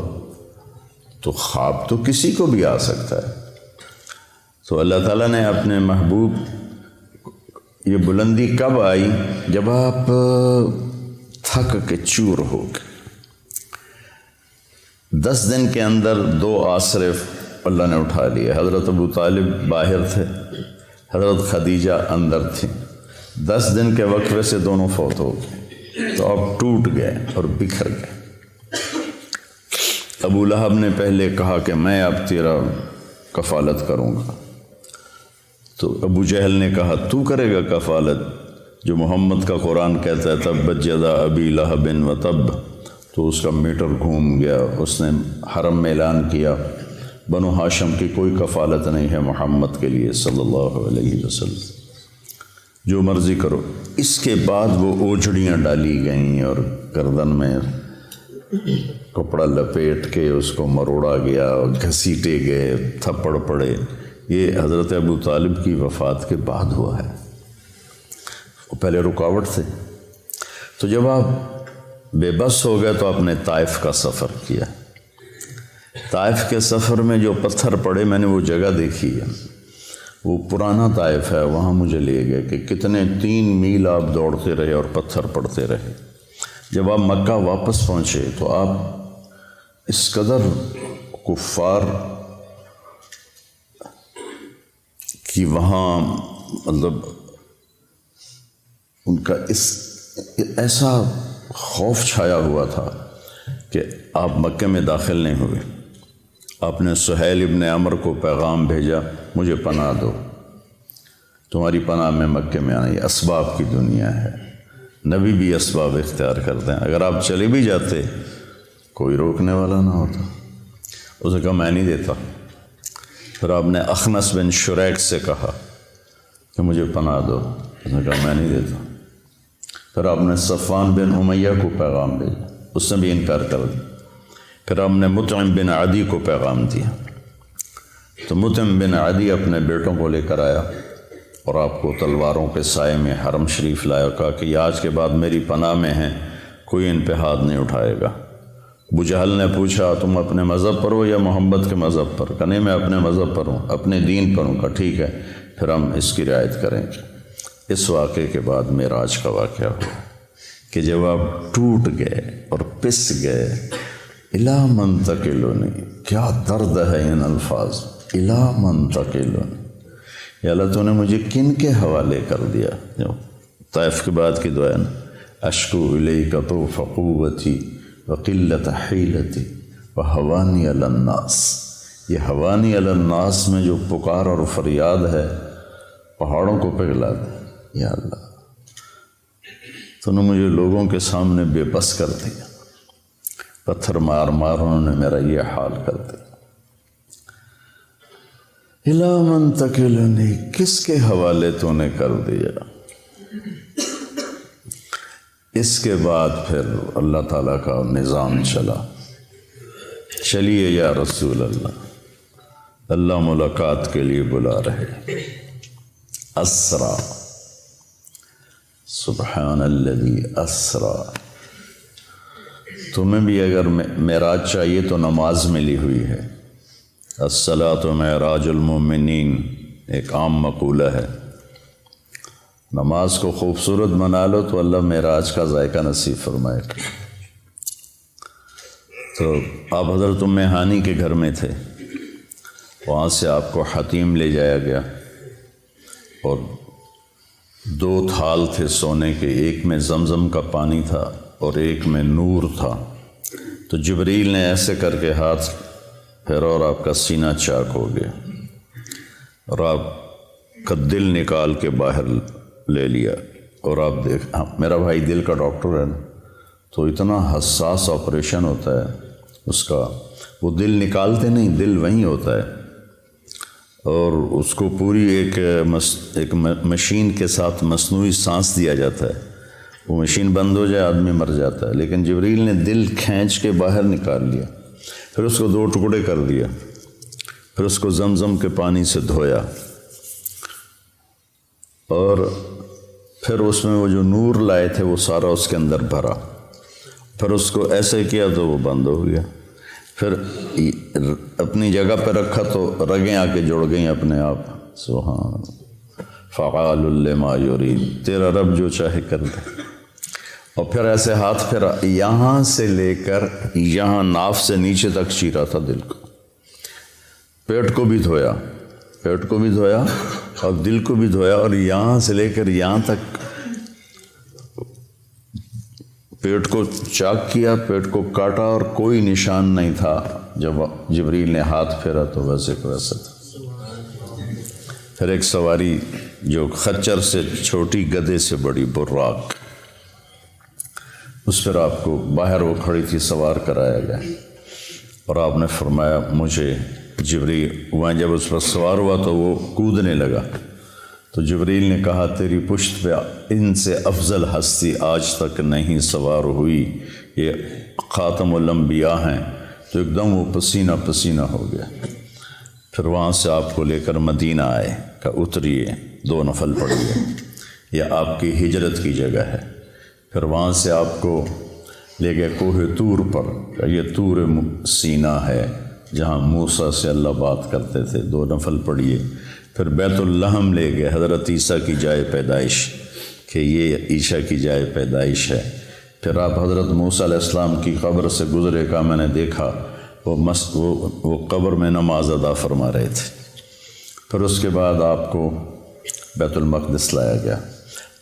تو خواب تو کسی کو بھی آ سکتا ہے۔ تو اللہ تعالیٰ نے اپنے محبوب، یہ بلندی کب آئی؟ جب آپ تھک کے چور ہو گئے۔ 10 دن کے اندر 2 آسرے اللہ نے اٹھا لیے۔ حضرت ابو طالب باہر تھے، حضرت خدیجہ اندر تھیں۔ 10 دن کے وقفے سے دونوں فوت ہو گئے، تو آپ ٹوٹ گئے اور بکھر گئے۔ ابو لہب نے پہلے کہا کہ میں اب تیرا کفالت کروں گا، تو ابو جہل نے کہا تو کرے گا کفالت، جو محمد کا قرآن کہتا ہے تبت یدا ابی لہب و تب، تو اس کا میٹر گھوم گیا۔ اس نے حرم میں اعلان کیا بنو ہاشم کی کوئی کفالت نہیں ہے محمد کے لیے صلی اللہ علیہ وسلم، جو مرضی کرو۔ اس کے بعد وہ اوجھڑیاں ڈالی گئیں اور گردن میں کپڑا لپیٹ کے اس کو مروڑا گیا، گھسیٹے گئے، تھپڑ پڑے۔ یہ حضرت ابو طالب کی وفات کے بعد ہوا ہے، وہ پہلے رکاوٹ تھے۔ تو جب آپ بے بس ہو گئے تو آپ نے طائف کا سفر کیا۔ طائف کے سفر میں جو پتھر پڑے، میں نے وہ جگہ دیکھی ہے، وہ پرانا طائف ہے، وہاں مجھے لے گئے کہ کتنے 3 میل آپ دوڑتے رہے اور پتھر پڑتے رہے۔ جب آپ مکہ واپس پہنچے تو آپ اس قدر کفار کی وہاں مطلب ان کا ایسا خوف چھایا ہوا تھا کہ آپ مکہ میں داخل نہیں ہوئے۔ آپ نے سہیل ابن عمر کو پیغام بھیجا، مجھے پناہ دو، تمہاری پناہ میں مکے میں آئی۔ اسباب کی دنیا ہے، نبی بھی اسباب اختیار کرتے ہیں، اگر آپ چلے بھی جاتے کوئی روکنے والا نہ ہوتا۔ اس نے کہا میں نہیں دیتا۔ پھر آپ نے اخنس بن شریک سے کہا کہ مجھے پناہ دو، اس نے کہا میں نہیں دیتا۔ پھر آپ نے صفوان بن امیہ کو پیغام بھیجا، اس نے بھی انکار کر دیا۔ پھر آپ نے مطعم بن عدی کو پیغام دیا، تو مطعم بن عدی اپنے بیٹوں کو لے کر آیا اور آپ کو تلواروں کے سائے میں حرم شریف لایا، کہا کہ یہ آج کے بعد میری پناہ میں ہیں، کوئی ان پہ ہاتھ نہیں اٹھائے گا۔ ابو جہل نے پوچھا تم اپنے مذہب پر ہو یا محمد کے مذہب پر؟ کہا نہیں میں اپنے مذہب پر ہوں، اپنے دین پر ہوں۔ کہا ٹھیک ہے، پھر ہم اس کی رعایت کریں گے۔ اس واقعے کے بعد معراج کا واقعہ ہوا کہ جب آپ ٹوٹ گئے اور پس گئے، الا منتقلونی، کیا درد ہے ان الفاظ، الا منتقلونی، یا اللہ تو نے مجھے کن کے حوالے کر دیا؟ جو طائف کے بعد کی دعا ہے نا، اشکو الیک ضعف قوتی وقلت حیلتی وہوانی علی الناس، یہ ہوانی علی الناس میں جو پکار اور فریاد ہے پہاڑوں کو پگھلا دے۔ یا اللہ تو نے مجھے لوگوں کے سامنے بے بس کر دیا، پتھر مار مار انہوں نے میرا یہ حال کر دیا۔ الا من تکلنی، کس کے حوالے تو نے کر دیا؟ اس کے بعد پھر اللہ تعالیٰ کا نظام چلا، چلیے یا رسول اللہ، اللہ ملاقات کے لیے بلا رہے۔ اسرا، سبحان الذی اسرا۔ تمہیں بھی اگر معراج چاہیے تو نماز ملی ہوئی ہے۔ الصلاۃ معراج المؤمنین ایک عام مقولہ ہے، نماز کو خوبصورت بنا لو تو اللہ معراج کا ذائقہ نصیب فرمائے گا۔ تو آپ حضرت ام ہانی کے گھر میں تھے، وہاں سے آپ کو حتیم لے جایا گیا اور 2 تھال تھے سونے کے، ایک میں زمزم کا پانی تھا اور ایک میں نور تھا۔ تو جبریل نے ایسے کر کے ہاتھ پھیرا اور آپ کا سینہ چاک ہو گیا اور آپ کا دل نکال کے باہر لے لیا۔ اور آپ دیکھ، میرا بھائی دل کا ڈاکٹر ہے نا، تو اتنا حساس آپریشن ہوتا ہے اس کا، وہ دل نکالتے نہیں، دل وہیں ہوتا ہے اور اس کو پوری ایک مشین کے ساتھ مصنوعی سانس دیا جاتا ہے۔ وہ مشین بند ہو جائے آدمی مر جاتا ہے، لیکن جبریل نے دل کھینچ کے باہر نکال لیا، پھر اس کو 2 ٹکڑے کر دیا، پھر اس کو زمزم کے پانی سے دھویا اور پھر اس میں وہ جو نور لائے تھے وہ سارا اس کے اندر بھرا، پھر اس کو ایسے کیا تو وہ بند ہو گیا، پھر اپنی جگہ پہ رکھا تو رگیں آ کے جڑ گئیں اپنے آپ۔ سبحان فعال لما یرید، تیرا رب جو چاہے کر دے۔ اور پھر ایسے ہاتھ پھیرا، یہاں سے لے کر یہاں ناف سے نیچے تک چیرا تھا دل کو، پیٹ کو بھی دھویا، پیٹ کو بھی دھویا اور دل کو بھی دھویا، اور یہاں سے لے کر یہاں تک پیٹ کو چاک کیا، پیٹ کو کاٹا اور کوئی نشان نہیں تھا۔ جب جبریل نے ہاتھ پھیرا تو ویسے کو ویسا تھا۔ پھر ایک سواری جو خچر سے چھوٹی گدھے سے بڑی، براق، اس پر آپ کو باہر وہ کھڑی تھی سوار کرایا گیا اور آپ نے فرمایا مجھے جبریل، وہاں جب اس پر سوار ہوا تو وہ کودنے لگا تو جبریل نے کہا تیری پشت پہ ان سے افضل ہستی آج تک نہیں سوار ہوئی، یہ خاتم الانبیاء ہیں۔ تو ایک دم وہ پسینہ پسینہ ہو گیا۔ پھر وہاں سے آپ کو لے کر مدینہ آئے، کہ اتریے 2 نفل پڑھیے، یہ آپ کی ہجرت کی جگہ ہے۔ پھر وہاں سے آپ کو لے گئے کوہ طور پر، کہ یہ طور سینا ہے جہاں موسیٰ سے اللہ بات کرتے تھے، 2 نفل پڑھیے۔ پھر بیت اللحم لے گئے، حضرت عیسیٰ کی جائے پیدائش، کہ یہ عیسیٰ کی جائے پیدائش ہے۔ پھر آپ حضرت موسیٰ علیہ السلام کی قبر سے گزرے، کا میں نے دیکھا وہ قبر میں نماز ادا فرما رہے تھے۔ پھر اس کے بعد آپ کو بیت المقدس لایا گیا۔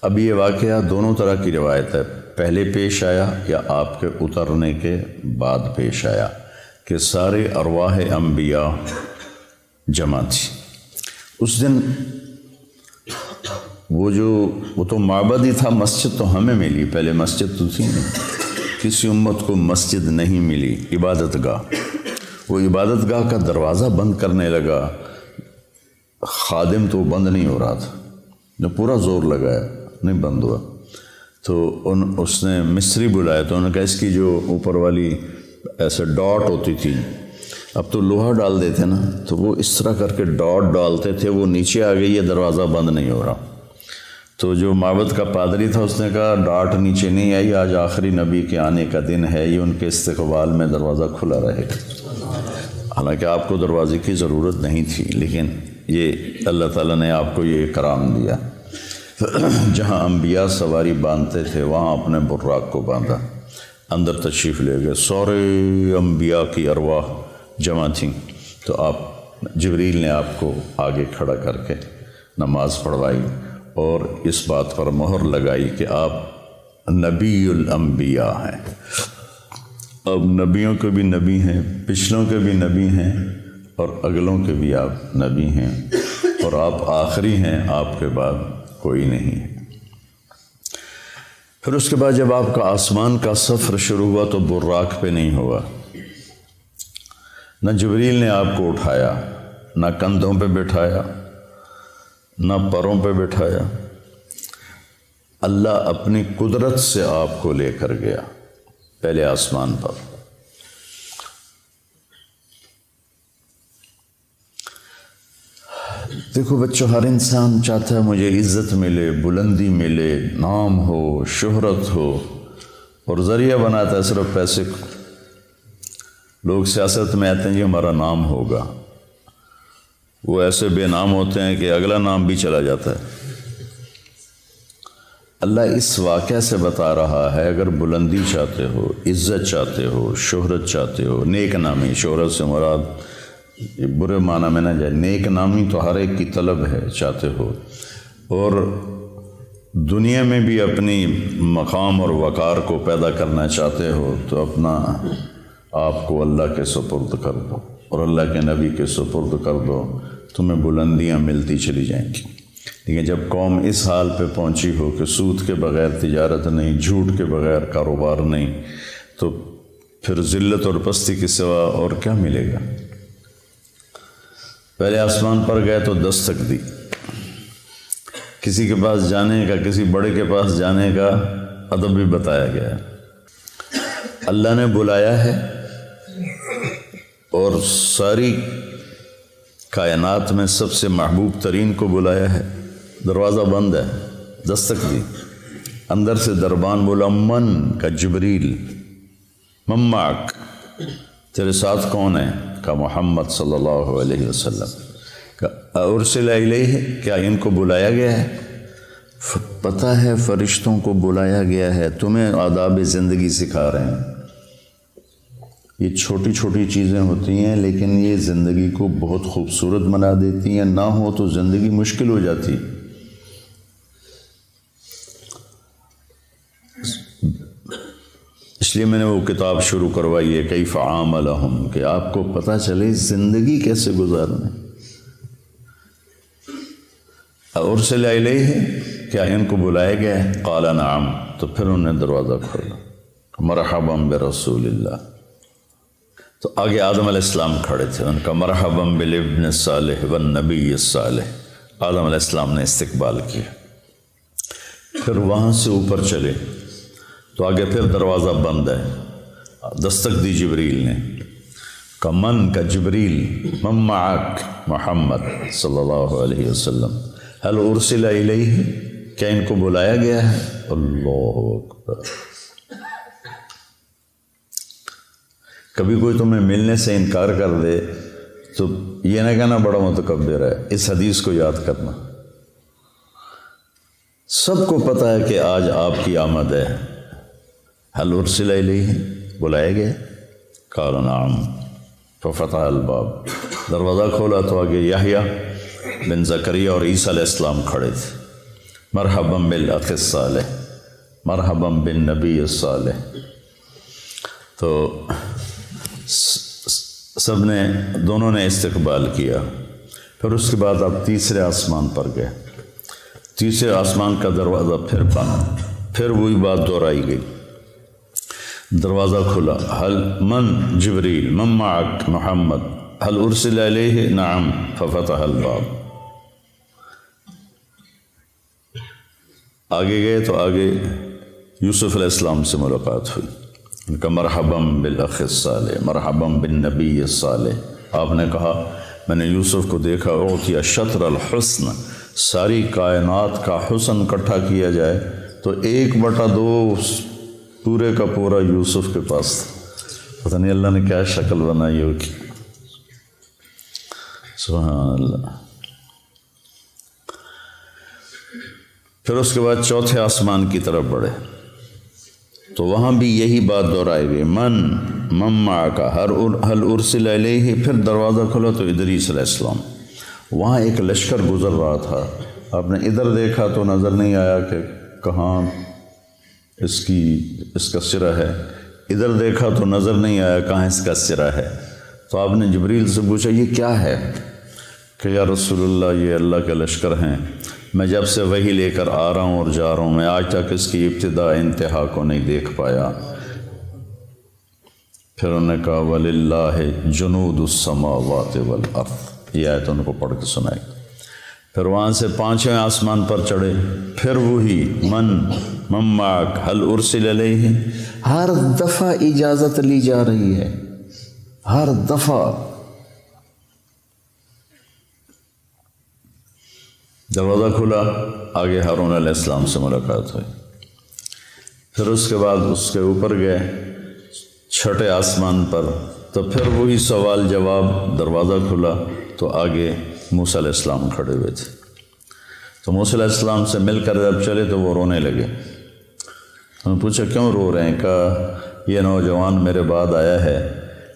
اب یہ واقعہ دونوں طرح کی روایت ہے، پہلے پیش آیا یا آپ کے اترنے کے بعد پیش آیا، کہ سارے ارواح انبیاء جمع تھی اس دن۔ وہ تو معبد ہی تھا، مسجد تو ہمیں ملی، پہلے مسجد تو تھی نہیں، کسی امت کو مسجد نہیں ملی، عبادت گاہ۔ وہ عبادت گاہ کا دروازہ بند کرنے لگا، خادم تو بند نہیں ہو رہا تھا، جو پورا زور لگایا نہیں بند ہوا۔ تو اس نے مصری بلایا، تو انہوں نے کہا اس کی جو اوپر والی ایسے ڈاٹ ہوتی تھی، اب تو لوہا ڈال دیتے نا، تو وہ اس طرح کر کے ڈاٹ ڈالتے تھے، وہ نیچے آ گئی، یہ دروازہ بند نہیں ہو رہا۔ تو جو معبد کا پادری تھا اس نے کہا ڈاٹ نیچے نہیں آئی، آج آخری نبی کے آنے کا دن ہے، یہ ان کے استقبال میں دروازہ کھلا رہے گا۔ حالانکہ آپ کو دروازے کی ضرورت نہیں تھی، لیکن یہ اللہ تعالیٰ نے آپ کو یہ اکرام دیا۔ جہاں انبیاء سواری باندھتے تھے وہاں اپنے براق کو باندھا، اندر تشریف لے گئے، سارے انبیاء کی ارواح جمع تھیں۔ تو جبریل نے آپ کو آگے کھڑا کر کے نماز پڑھوائی اور اس بات پر مہر لگائی کہ آپ نبی الانبیاء ہیں۔ اب نبیوں کے بھی نبی ہیں، پچھلوں کے بھی نبی ہیں اور اگلوں کے بھی آپ نبی ہیں، اور آپ آخری ہیں، آپ کے بعد کوئی نہیں ہے۔ پھر اس کے بعد جب آپ کا آسمان کا سفر شروع ہوا تو براق پہ نہیں ہوا، نہ جبریل نے آپ کو اٹھایا، نہ کندھوں پہ بٹھایا، نہ پروں پہ بٹھایا، اللہ اپنی قدرت سے آپ کو لے کر گیا پہلے آسمان پر۔ دیکھو بچوں، ہر انسان چاہتا ہے مجھے عزت ملے، بلندی ملے، نام ہو، شہرت ہو، اور ذریعہ بناتا ہے صرف پیسے کو۔ لوگ سیاست میں آتے ہیں جی ہمارا نام ہوگا، وہ ایسے بے نام ہوتے ہیں کہ اگلا نام بھی چلا جاتا ہے۔ اللہ اس واقعہ سے بتا رہا ہے اگر بلندی چاہتے ہو، عزت چاہتے ہو، شہرت چاہتے ہو، نیک نامی، شہرت سے مراد یہ برے معنی میں نہ جائے، نیک نامی تو ہر ایک کی طلب ہے، چاہتے ہو، اور دنیا میں بھی اپنی مقام اور وقار کو پیدا کرنا چاہتے ہو تو اپنا آپ کو اللہ کے سپرد کر دو اور اللہ کے نبی کے سپرد کر دو، تمہیں بلندیاں ملتی چلی جائیں گی۔ لیکن جب قوم اس حال پہ پہنچی ہو کہ سود کے بغیر تجارت نہیں، جھوٹ کے بغیر کاروبار نہیں، تو پھر ذلت اور پستی کے سوا اور کیا ملے گا؟ پہلے آسمان پر گئے تو دستک دی، کسی کے پاس جانے کا، کسی بڑے کے پاس جانے کا ادب بھی بتایا گیا ہے۔ اللہ نے بلایا ہے اور ساری کائنات میں سب سے محبوب ترین کو بلایا ہے، دروازہ بند ہے، دستک دی، اندر سے دربان بولا، من کا جبریل، مماک، تیرے ساتھ کون ہے؟ کا محمد صلی اللہ علیہ وسلم۔ ارسل الیہ، کیا ان کو بلایا گیا ہے؟ پتہ ہے فرشتوں کو بلایا گیا ہے، تمہیں آداب زندگی سکھا رہے ہیں۔ یہ چھوٹی چھوٹی چیزیں ہوتی ہیں لیکن یہ زندگی کو بہت خوبصورت بنا دیتی ہیں، نہ ہو تو زندگی مشکل ہو جاتی۔ اس لیے میں نے وہ کتاب شروع کروائی ہے، کیف عاملہم، کہ آپ کو پتہ چلے زندگی کیسے گزارنا ہے۔ ارسل الیہ، کیا ان کو بلایا گیا ہے؟ قال نعم، تو پھر انہوں نے دروازہ کھولا، مرحبا برسول اللہ۔ تو آگے آدم علیہ السلام کھڑے تھے، ان کا مرحبا بالابن الصالح والنبی الصالح، آدم علیہ السلام نے استقبال کیا۔ پھر وہاں سے اوپر چلے تو آگے پھر دروازہ بند ہے، دستک دی جبریل نے، کا من کا جبریل، من معک محمد صلی اللہ علیہ وسلم، هل ارسل الیہ، کیا ان کو بلایا گیا ہے؟ اللہ اکبر۔ کبھی کوئی تمہیں ملنے سے انکار کر دے تو یہ نہ کہنا بڑا متکبر ہے، اس حدیث کو یاد کرنا۔ سب کو پتہ ہے کہ آج آپ کی آمد ہے، هل ارسل الیہ، بلایا گیا؟ قال نعم، ففتح الباب، دروازہ کھولا تو آگے یحییٰ بن زکریا اور عیسیٰ علیہ السلام کھڑے تھے، مرحبا بالاخ الصالح، مرحبا بالنبی الصالح۔ تو سب نے، دونوں نے استقبال کیا۔ پھر اس کے بعد آپ تیسرے آسمان پر گئے، تیسرے آسمان کا دروازہ پھر بند، پھر وہی بات دہرائی گئی، دروازہ کھلا، هل من جبریل، من معک محمد، هل ارسل الیہ؟ نعم، ففتح الباب۔ آگے گئے تو آگے یوسف علیہ السلام سے ملاقات ہوئی، ان کا مرحبا بالاخ الصالح، مرحبا بالنبی الصالح۔ آپ نے کہا میں نے یوسف کو دیکھا، اعطی شطر الحسن، ساری کائنات کا حسن اکٹھا کیا جائے تو 1/2 پورے کا پورا یوسف کے پاس تھا۔ پتہ نہیں اللہ نے کیا شکل بنائی ہوگی، سبحان اللہ۔ پھر اس کے بعد چوتھے آسمان کی طرف بڑھے تو وہاں بھی یہی بات دہرائی گئی، من معک، هل ارسل الیہ۔ پھر دروازہ کھلا تو ادریس علیہ السلام، وہاں ایک لشکر گزر رہا تھا، آپ نے ادھر دیکھا تو نظر نہیں آیا کہ کہاں اس کا سرا ہے، ادھر دیکھا تو نظر نہیں آیا کہاں اس کا سرا ہے۔ تو آپ نے جبریل سے پوچھا یہ کیا ہے؟ کہ یا رسول اللہ یہ اللہ کے لشکر ہیں، میں جب سے وہی لے کر آ رہا ہوں اور جا رہا ہوں، میں آج تک اس کی ابتدا انتہا کو نہیں دیکھ پایا۔ پھر انہوں نے کہا وَلِلَّهِ جُنُودُ السَّمَاوَاتِ وَالْأَرْضِ، یہ آیت ان کو پڑھ کے سنائی۔ پھر وہاں سے 5ویں آسمان پر چڑھے، پھر وہی من معک، هل ارسل الیہ۔ ہر دفعہ اجازت لی جا رہی ہے، ہر دفعہ۔ دروازہ کھلا، آگے ہارون علیہ السلام سے ملاقات ہوئی۔ پھر اس کے بعد اس کے اوپر گئے 6ٹھے آسمان پر، تو پھر وہی سوال جواب، دروازہ کھلا تو آگے موسیٰ علیہ السلام کھڑے ہوئے تھے۔ تو موسیٰ علیہ السلام سے مل کر جب چلے تو وہ رونے لگے۔ انہوں نے پوچھا کیوں رو رہے ہیں؟ کہا یہ نوجوان میرے بعد آیا ہے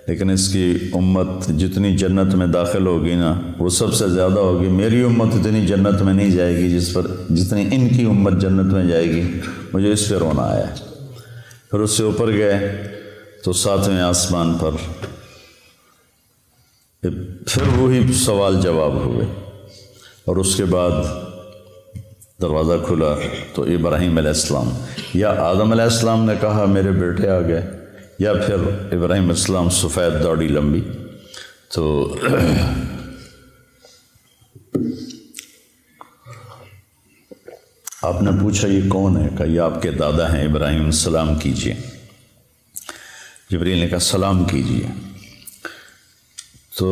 لیکن اس کی امت جتنی جنت میں داخل ہوگی نا وہ سب سے زیادہ ہوگی. میری امت اتنی جنت میں نہیں جائے گی جتنی ان کی امت جنت میں جائے گی. مجھے اس پہ رونا آیا. پھر اس سے اوپر گئے تو 7ویں آسمان پر پھر وہی سوال جواب ہوئے، اور اس کے بعد دروازہ کھلا تو ابراہیم علیہ السلام یا آدم علیہ السلام نے کہا میرے بیٹے آ گئے، یا پھر ابراہیم علیہ السلام سفید داڑھی لمبی. تو آپ نے پوچھا یہ کون ہے؟ کہا یہ آپ کے دادا ہیں ابراہیم، سلام کیجیے. جبریل نے کہا سلام کیجیے. تو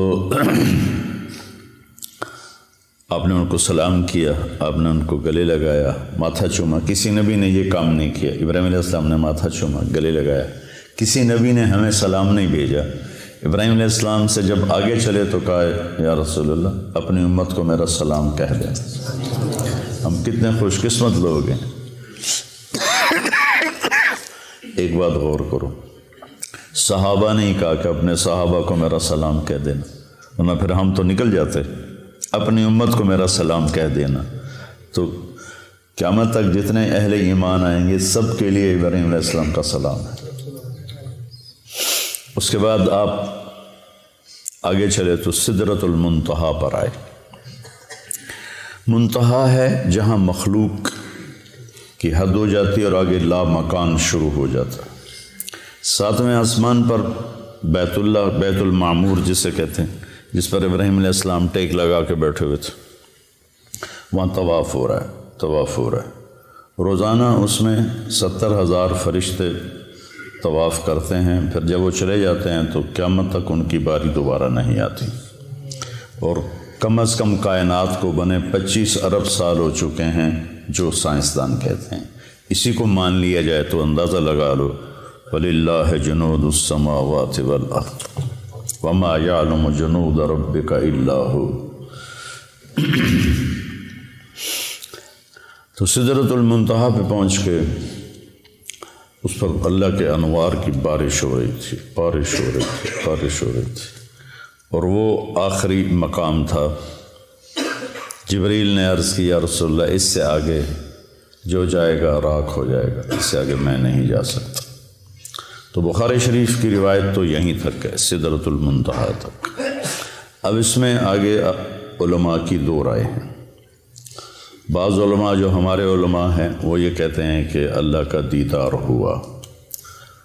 آپ نے ان کو سلام کیا، آپ نے ان کو گلے لگایا، ماتھا چوما. کسی نبی نے یہ کام نہیں کیا. ابراہیم علیہ السلام نے ماتھا چوما، گلے لگایا. کسی نبی نے ہمیں سلام نہیں بھیجا. ابراہیم علیہ السلام سے جب آگے چلے تو کہا یا رسول اللہ اپنی امت کو میرا سلام کہہ دیں. ہم کتنے خوش قسمت لوگ ہیں. ایک بات غور کرو، صحابہ نے ہی کہا کہ اپنے صحابہ کو میرا سلام کہہ دینا، ورنہ پھر ہم تو نکل جاتے. اپنی امت کو میرا سلام کہہ دینا. تو قیامت تک جتنے اہل ایمان آئیں گے سب کے لیے ابراہیم علیہ السلام کا سلام ہے. اس کے بعد آپ آگے چلے تو سدرۃ المنتہا پر آئے. منتہا ہے جہاں مخلوق کی حد ہو جاتی ہے اور آگے لا مکان شروع ہو جاتا ہے. 7ویں آسمان پر بیت اللہ، بیت المعمور جسے کہتے ہیں، جس پر ابراہیم علیہ السلام ٹیک لگا کے بیٹھے ہوئے تھے، وہاں طواف ہو رہا ہے، طواف ہو رہا ہے. روزانہ اس میں 70,000 فرشتے طواف کرتے ہیں. پھر جب وہ چلے جاتے ہیں تو قیامت تک ان کی باری دوبارہ نہیں آتی. اور کم از کم کائنات کو بنے 25 ارب سال ہو چکے ہیں جو سائنسدان کہتے ہیں. اسی کو مان لیا جائے تو اندازہ لگا لو وَلِلَّهِ جُنُودُ السَّمَاوَاتِ وَالْأَرْضِ وَمَا يَعْلَمُ جُنُودَ رَبِّكَ إِلَّا هُوَ. تو سدرۃ المنتہا پہ پہنچ کے اس پر اللہ کے انوار کی بارش ہو رہی تھی، بارش ہو رہی تھی، بارش ہو رہی تھی. اور وہ آخری مقام تھا. جبریل نے عرض کی یا رسول اللہ اس سے آگے جو جائے گا راکھ ہو جائے گا، اس سے آگے میں نہیں جا سکتا. تو بخاری شریف کی روایت تو یہیں تک ہے، سدرۃ المنتہا تک. اب اس میں آگے علماء کی 2 رائے ہیں. بعض علماء جو ہمارے علماء ہیں وہ یہ کہتے ہیں کہ اللہ کا دیدار ہوا،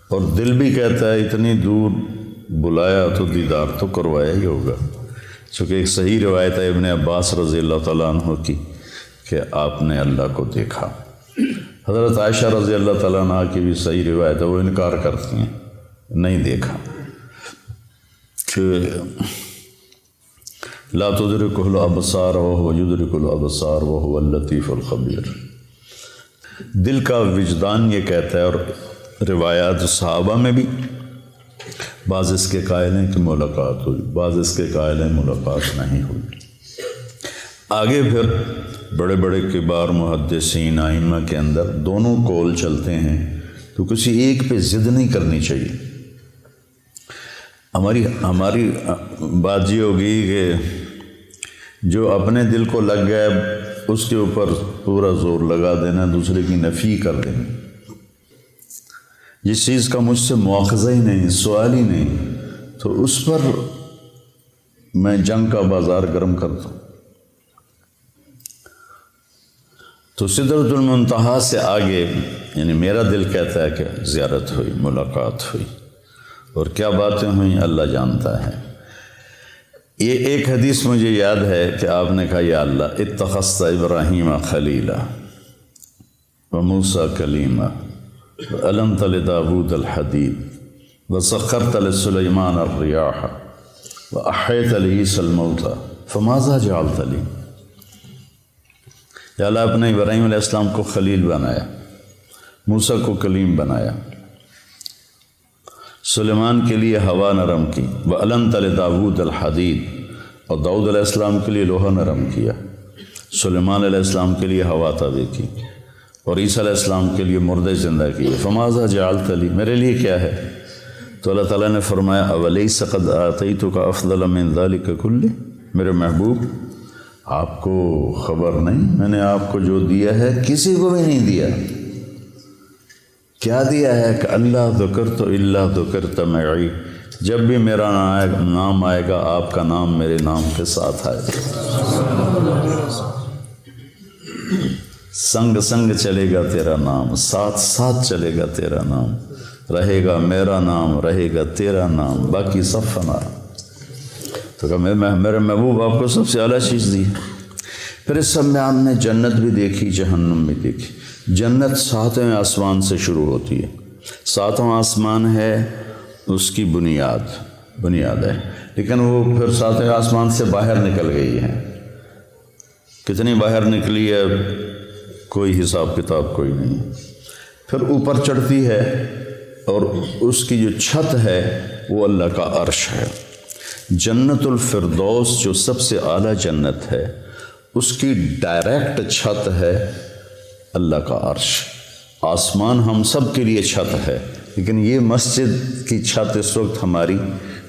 اور دل بھی کہتا ہے اتنی دور بلایا تو دیدار تو کروایا ہی ہوگا. چونکہ ایک صحیح روایت ہے ابن عباس رضی اللہ تعالیٰ عنہ کی کہ آپ نے اللہ کو دیکھا. حضرت عائشہ رضی اللہ تعالیٰ عنہ کی بھی صحیح روایت ہے، وہ انکار کرتی ہیں، نہیں دیکھا. کہ لا تدرکہ الابصار وہو یدرک الابصار وہو اللطیف الخبیر. دل کا وجدان یہ کہتا ہے، اور روایات صحابہ میں بھی بعض اس کے قائل ہیں کہ ملاقات ہوئی، بعض اس کے قائل ہیں ملاقات نہیں ہوئی. آگے پھر بڑے بڑے کبار محدثین ائمہ کے اندر دونوں قول چلتے ہیں. تو کسی ایک پہ ضد نہیں کرنی چاہیے. ہماری بات یہ ہوگی کہ جو اپنے دل کو لگ گیا اس کے اوپر پورا زور لگا دینا، دوسرے کی نفی کر دینا. جس چیز کا مجھ سے مواخذہ ہی نہیں، سوال ہی نہیں، تو اس پر میں جنگ کا بازار گرم کرتا ہوں. تو سدرۃ المنتہا سے آگے یعنی میرا دل کہتا ہے کہ زیارت ہوئی، ملاقات ہوئی، اور کیا باتیں ہوئیں اللہ جانتا ہے. یہ ایک حدیث مجھے یاد ہے کہ آپ نے کہا یا اللہ اتخذت ابراہیم خلیلا وموسیٰ کلیما وعلمت لداود الحدید وسخرت لسلیمان الریاح واحیت لعیسی الموتى فماذا جعلت لی. یا اللہ آپ نے ابراہیم علیہ السلام کو خلیل بنایا، موسیٰ کو کلیم بنایا، سلیمان کے لیے ہوا نرم کی، وَعَلَمْتَ لِدَاوُودَ الْحَدِيدَ، اور داؤد علیہ السلام کے لیے لوہا نرم کیا، سلیمان علیہ السلام کے لیے ہوا تابع کی، اور عیسیٰ علیہ السلام کے لیے مردے زندہ کیے. فَمَاذَا جَعَلْتَ لِي، میرے لیے کیا ہے؟ تو اللہ تعالیٰ نے فرمایا اولیس قد آتیتک افضل من ذلک کلہ، میرے محبوب آپ کو خبر نہیں میں نے آپ کو جو دیا ہے کسی کو بھی نہیں دیا۔ کیا دیا ہے کہ اللہ ذکرت الا ذکرت معی، جب بھی میرا نام آئے گا آپ کا نام میرے نام کے ساتھ آئے گا، سنگ سنگ چلے گا تیرا نام، ساتھ ساتھ چلے گا تیرا نام، رہے گا میرا نام، رہے گا تیرا نام، باقی سب فنا۔ تو کہا میرے محبوب آپ کو سب سے اعلیٰ چیز دی۔ پھر اس سب میں آپ نے جنت بھی دیکھی، جہنم بھی دیکھی۔ جنت 7ویں آسمان سے شروع ہوتی ہے، 7واں آسمان ہے اس کی بنیاد ہے، لیکن وہ پھر 7ویں آسمان سے باہر نکل گئی ہے۔ کتنی باہر نکلی ہے کوئی حساب کتاب کوئی نہیں۔ پھر اوپر چڑھتی ہے اور اس کی جو چھت ہے وہ اللہ کا عرش ہے۔ جنت الفردوس جو سب سے اعلیٰ جنت ہے اس کی ڈائریکٹ چھت ہے اللہ کا عرش۔ آسمان ہم سب کے لیے چھت ہے، لیکن یہ مسجد کی چھت اس وقت ہماری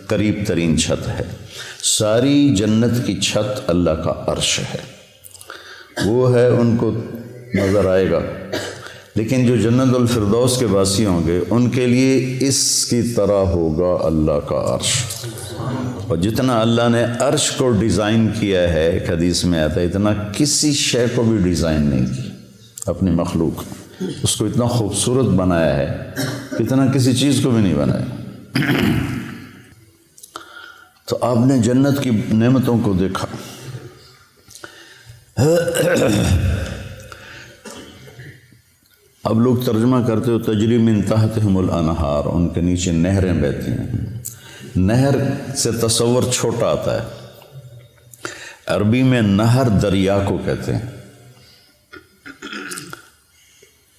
قریب ترین چھت ہے۔ ساری جنت کی چھت اللہ کا عرش ہے، وہ ہے، ان کو نظر آئے گا۔ لیکن جو جنت الفردوس کے باسی ہوں گے ان کے لیے اس کی طرح ہوگا اللہ کا عرش۔ اور جتنا اللہ نے عرش کو ڈیزائن کیا ہے، ایک حدیث میں آتا ہے، اتنا کسی شے کو بھی ڈیزائن نہیں کی اپنی مخلوق، اس کو اتنا خوبصورت بنایا ہے اتنا کسی چیز کو بھی نہیں بنایا۔ تو آپ نے جنت کی نعمتوں کو دیکھا۔ اب لوگ ترجمہ کرتے ہو تجری من تحتہم الانہار، ان کے نیچے نہریں بہتی ہیں۔ نہر سے تصور چھوٹا آتا ہے، عربی میں نہر دریا کو کہتے ہیں۔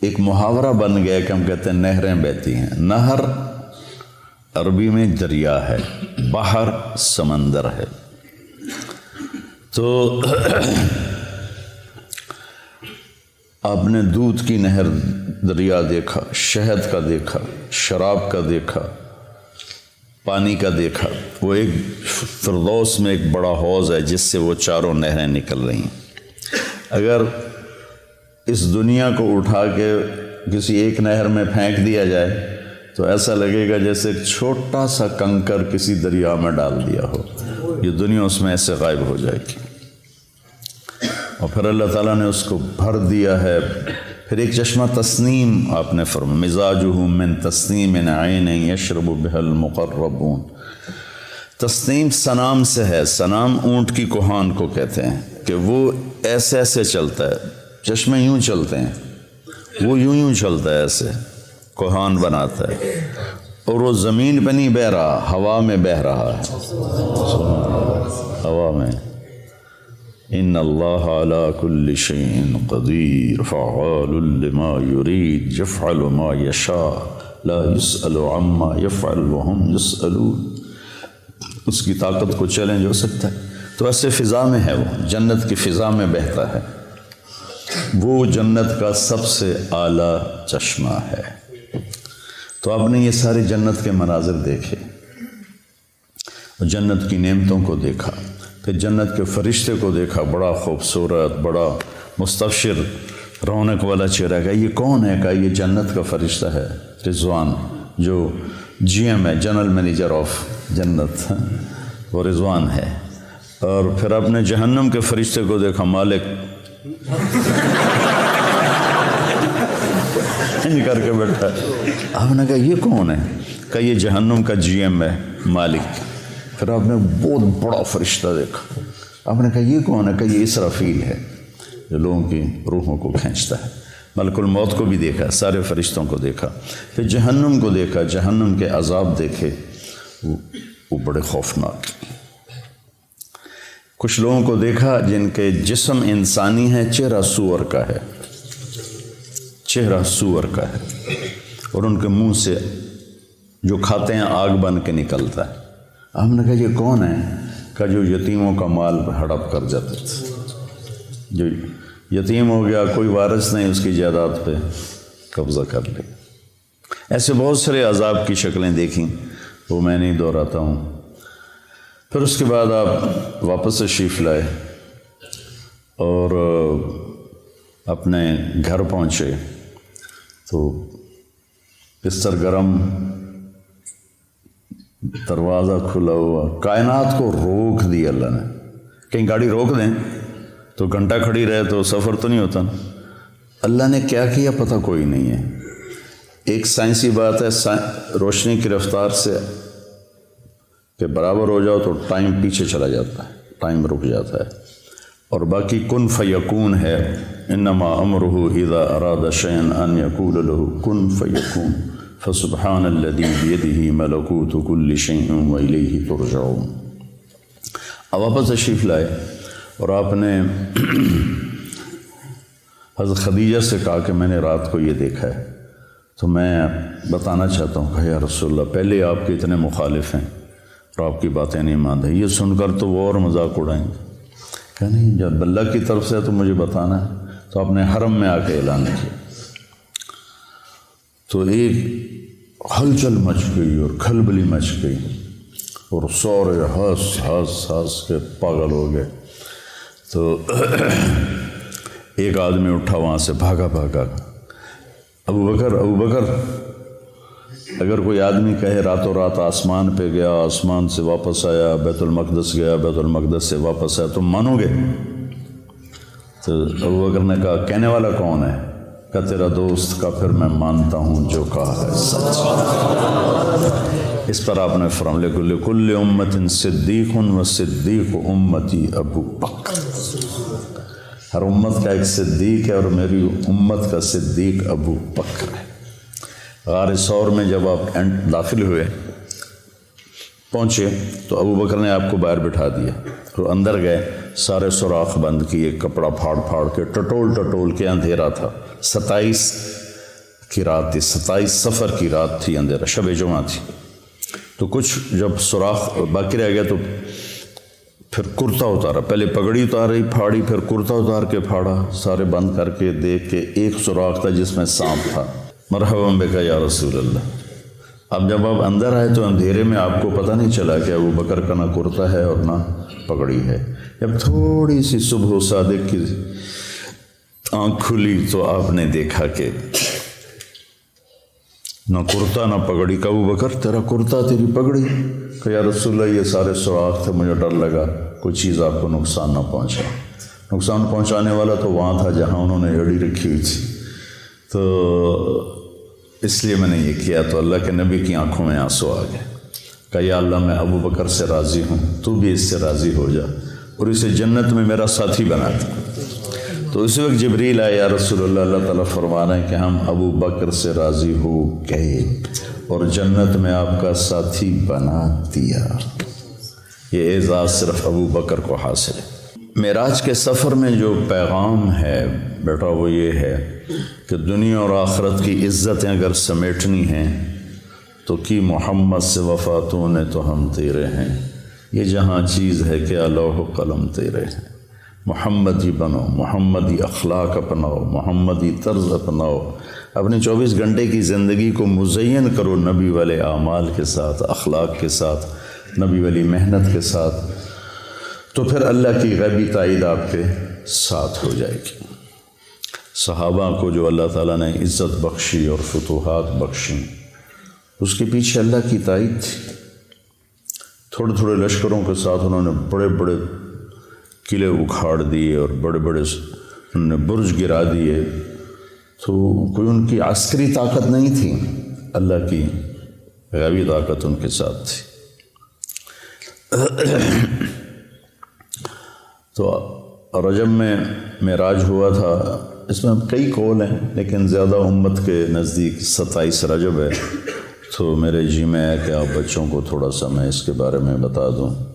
ایک محاورہ بن گیا کہ ہم کہتے ہیں نہریں بہتی ہیں۔ نہر عربی میں دریا ہے، بحر سمندر ہے۔ تو آپ نے دودھ کی نہر دریا دیکھا، شہد کا دیکھا، شراب کا دیکھا، پانی کا دیکھا۔ وہ ایک فردوس میں ایک بڑا حوض ہے جس سے وہ چاروں نہریں نکل رہی ہیں۔ اگر اس دنیا کو اٹھا کے کسی ایک نہر میں پھینک دیا جائے تو ایسا لگے گا جیسے ایک چھوٹا سا کنکر کسی دریا میں ڈال دیا ہو، یہ دنیا اس میں ایسے غائب ہو جائے گی۔ اور پھر اللہ تعالیٰ نے اس کو بھر دیا ہے۔ پھر ایک چشمہ تسنیم آپ نے فرمایا، مزاجہ من تسنیم عین یشرب بها المقربون۔ تسنیم سنام سے ہے، سنام اونٹ کی کوہان کو کہتے ہیں کہ وہ ایسے ایسے چلتا ہے، چشمے یوں چلتے ہیں، وہ یوں یوں چلتا ہے، ایسے کوہان بناتا ہے، اور وہ زمین پہ نہیں بہہ رہا، ہوا میں بہہ رہا ہے، ہوا میں۔ ان اللہ علی کل شیء قدیر فعال لما یرید یفعل ما یشاء لا یسأل عما یفعل وهم یسألون۔ اس کی طاقت کو چیلنج ہو سکتا ہے۔ تو ایسے فضا میں ہے، وہ جنت کی فضا میں بہتا ہے، وہ جنت کا سب سے اعلیٰ چشمہ ہے۔ تو آپ نے یہ سارے جنت کے مناظر دیکھے اور جنت کی نعمتوں کو دیکھا، پھر جنت کے فرشتے کو دیکھا، بڑا خوبصورت، بڑا مستبشر، رونق والا چہرہ۔ کا یہ کون ہے؟ کہا یہ جنت کا فرشتہ ہے رضوان، جو جی ایم ہے، جنرل مینیجر آف جنت، وہ رضوان ہے۔ اور پھر آپ نے جہنم کے فرشتے کو دیکھا، مالک کر کے بیٹھا۔ آپ نے کہا یہ کون ہے؟ کہا یہ جہنم کا جی ایم ہے، مالک۔ پھر آپ نے بہت بڑا فرشتہ دیکھا، آپ نے کہا یہ کون ہے؟ کہا یہ اسرافیل ہے، جو لوگوں کی روحوں کو کھینچتا ہے۔ ملک الموت کو بھی دیکھا، سارے فرشتوں کو دیکھا۔ پھر جہنم کو دیکھا، جہنم کے عذاب دیکھے، وہ بڑے خوفناک۔ کچھ لوگوں کو دیکھا جن کے جسم انسانی ہے، چہرہ سور کا ہے، چہرہ سور کا ہے، اور ان کے منہ سے جو کھاتے ہیں آگ بن کے نکلتا ہے۔ ہم نے کہا یہ کون ہے؟ کہا جو یتیموں کا مال ہڑپ کر جاتے تھے، جو یتیم ہو گیا، کوئی وارث نہیں، اس کی جائیداد پہ قبضہ کر لے۔ ایسے بہت سارے عذاب کی شکلیں دیکھیں وہ میں نہیں دہراتا ہوں۔ پھر اس کے بعد آپ واپس تشریف لائے اور اپنے گھر پہنچے تو بستر گرم، دروازہ کھلا ہوا، کائنات کو روک دی اللہ نے۔ کہیں گاڑی روک دیں تو گھنٹہ کھڑی رہے تو سفر تو نہیں ہوتا نا۔ اللہ نے کیا کیا پتہ کوئی نہیں ہے۔ ایک سائنسی بات ہے، روشنی کی رفتار سے کہ برابر ہو جاؤ تو ٹائم پیچھے چلا جاتا ہے، ٹائم رک جاتا ہے، اور باقی کن فیکون ہے، انما امرہ اذا اراد شیئا ان یقول له کن فیکون، فسبحان الذی بیدہ ملکوت کل شیء والیہ ترجعون۔ اب واپس تشریف لائے اور آپ نے حضرت خدیجہ سے کہا کہ میں نے رات کو یہ دیکھا ہے، تو میں بتانا چاہتا ہوں کہ یا رسول اللہ، پہلے آپ کے اتنے مخالف ہیں اور آپ کی باتیں نہیں مانتے، یہ سن کر تو وہ اور مذاق اڑائیں گے۔ کہ نہیں، جب اللہ کی طرف سے تو مجھے بتانا ہے۔ تو آپ نے حرم میں آ کے اعلان کیا تو ایک ہلچل مچ گئی اور کھلبلی مچ گئی اور سورے ہنس کے پاگل ہو گئے۔ تو ایک آدمی اٹھا وہاں سے، بھاگا ابو بکر، اگر کوئی آدمی کہے راتوں رات آسمان پہ گیا، آسمان سے واپس آیا، بیت المقدس گیا، بیت المقدس سے واپس آیا، تم مانو گے؟ تو ابو بکر نے کہا کہنے والا کون ہے؟ کہا تیرا دوست۔ کا پھر میں مانتا ہوں جو کہا ہے سچ۔ اس پر آپ نے فرمایا لکل امت صدیق و صدیق امتی ابو بکر، ہر امت کا ایک صدیق ہے اور میری امت کا صدیق ابو بکر ہے۔ غار ثور میں جب آپ داخل ہوئے، پہنچے تو ابو بکر نے آپ کو باہر بٹھا دیا، تو اندر گئے، سارے سوراخ بند کیے، کپڑا پھاڑ کے ٹٹول کے، اندھیرا تھا، 27 کی رات تھی، 27 صفر کی رات تھی، اندھیرا، شب جمعہ تھی۔ تو کچھ جب سوراخ باقی رہ گیا تو پھر کرتا اتارا، پہلے پگڑی اتاری پھاڑی، پھر کرتا اتار کے پھاڑا، سارے بند کر کے دیکھ کے ایک سوراخ تھا جس میں سانپ تھا۔ مرحبا بک یا رسول اللہ۔ اب جب آپ اندر آئے تو اندھیرے میں آپ کو پتہ نہیں چلا کہ ابو بکر کا نہ کرتا ہے اور نہ پگڑی ہے۔ جب تھوڑی سی صبح صادق کی آنکھ کھلی تو آپ نے دیکھا کہ نہ کرتا نہ پگڑی۔ کہ ابو بکر تیرا کرتا تیری پگڑی؟ کہ یا رسول اللہ یہ سارے سوراخ تھے، مجھے ڈر لگا کوئی چیز آپ کو نقصان نہ پہنچا۔ نقصان پہنچانے والا تو وہاں تھا جہاں انہوں نے ایڑی رکھی ہوئی تھی، تو اس لیے میں نے یہ کیا۔ تو اللہ کے نبی کی آنکھوں میں آنسو آ گئے۔ کہ یا اللہ میں ابو بکر سے راضی ہوں، تو بھی اس سے راضی ہو جا اور اسے جنت میں میرا ساتھی بنا دے۔ تو اس وقت جبریل آئے، یا رسول اللہ، اللہ تعالیٰ فرما رہے ہیں کہ ہم ابو بکر سے راضی ہو گئے اور جنت میں آپ کا ساتھی بنا دیا۔ یہ اعزاز صرف ابو بکر کو حاصل ہے۔ معراج کے سفر میں جو پیغام ہے بیٹا وہ یہ ہے کہ دنیا اور آخرت کی عزتیں اگر سمیٹنی ہیں تو کی محمد سے وفاتوں نے تو ہم تیرے ہیں، یہ جہاں چیز ہے کہ لوح و قلم تیرے ہیں۔ محمدی بنو، محمدی اخلاق اپناؤ، محمدی طرز اپناؤ، اپنے 24 گھنٹے کی زندگی کو مزین کرو نبی والے اعمال کے ساتھ، اخلاق کے ساتھ، نبی والی محنت کے ساتھ، تو پھر اللہ کی غیبی تائید آپ کے ساتھ ہو جائے گی۔ صحابہ کو جو اللہ تعالیٰ نے عزت بخشی اور فتوحات بخشی، اس کے پیچھے اللہ کی تائید تھی۔ تھوڑے تھوڑے لشکروں کے ساتھ انہوں نے بڑے بڑے قلعے اکھاڑ دیے اور بڑے بڑے انہوں نے برج گرا دیے، تو کوئی ان کی عسکری طاقت نہیں تھی، اللہ کی غیبی طاقت ان کے ساتھ تھی۔ تو رجب میں معراج ہوا تھا، اس میں کئی قول ہیں لیکن زیادہ امت کے نزدیک 27 رجب ہے۔ تو میرے جی میں ہے کہ آپ بچوں کو تھوڑا سا میں اس کے بارے میں بتا دوں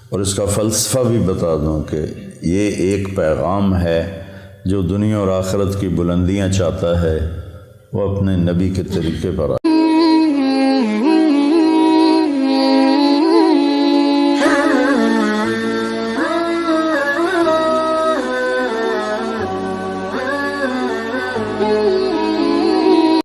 اور اس کا فلسفہ بھی بتا دوں کہ یہ ایک پیغام ہے جو دنیا اور آخرت کی بلندیاں چاہتا ہے، وہ اپنے نبی کے طریقے پر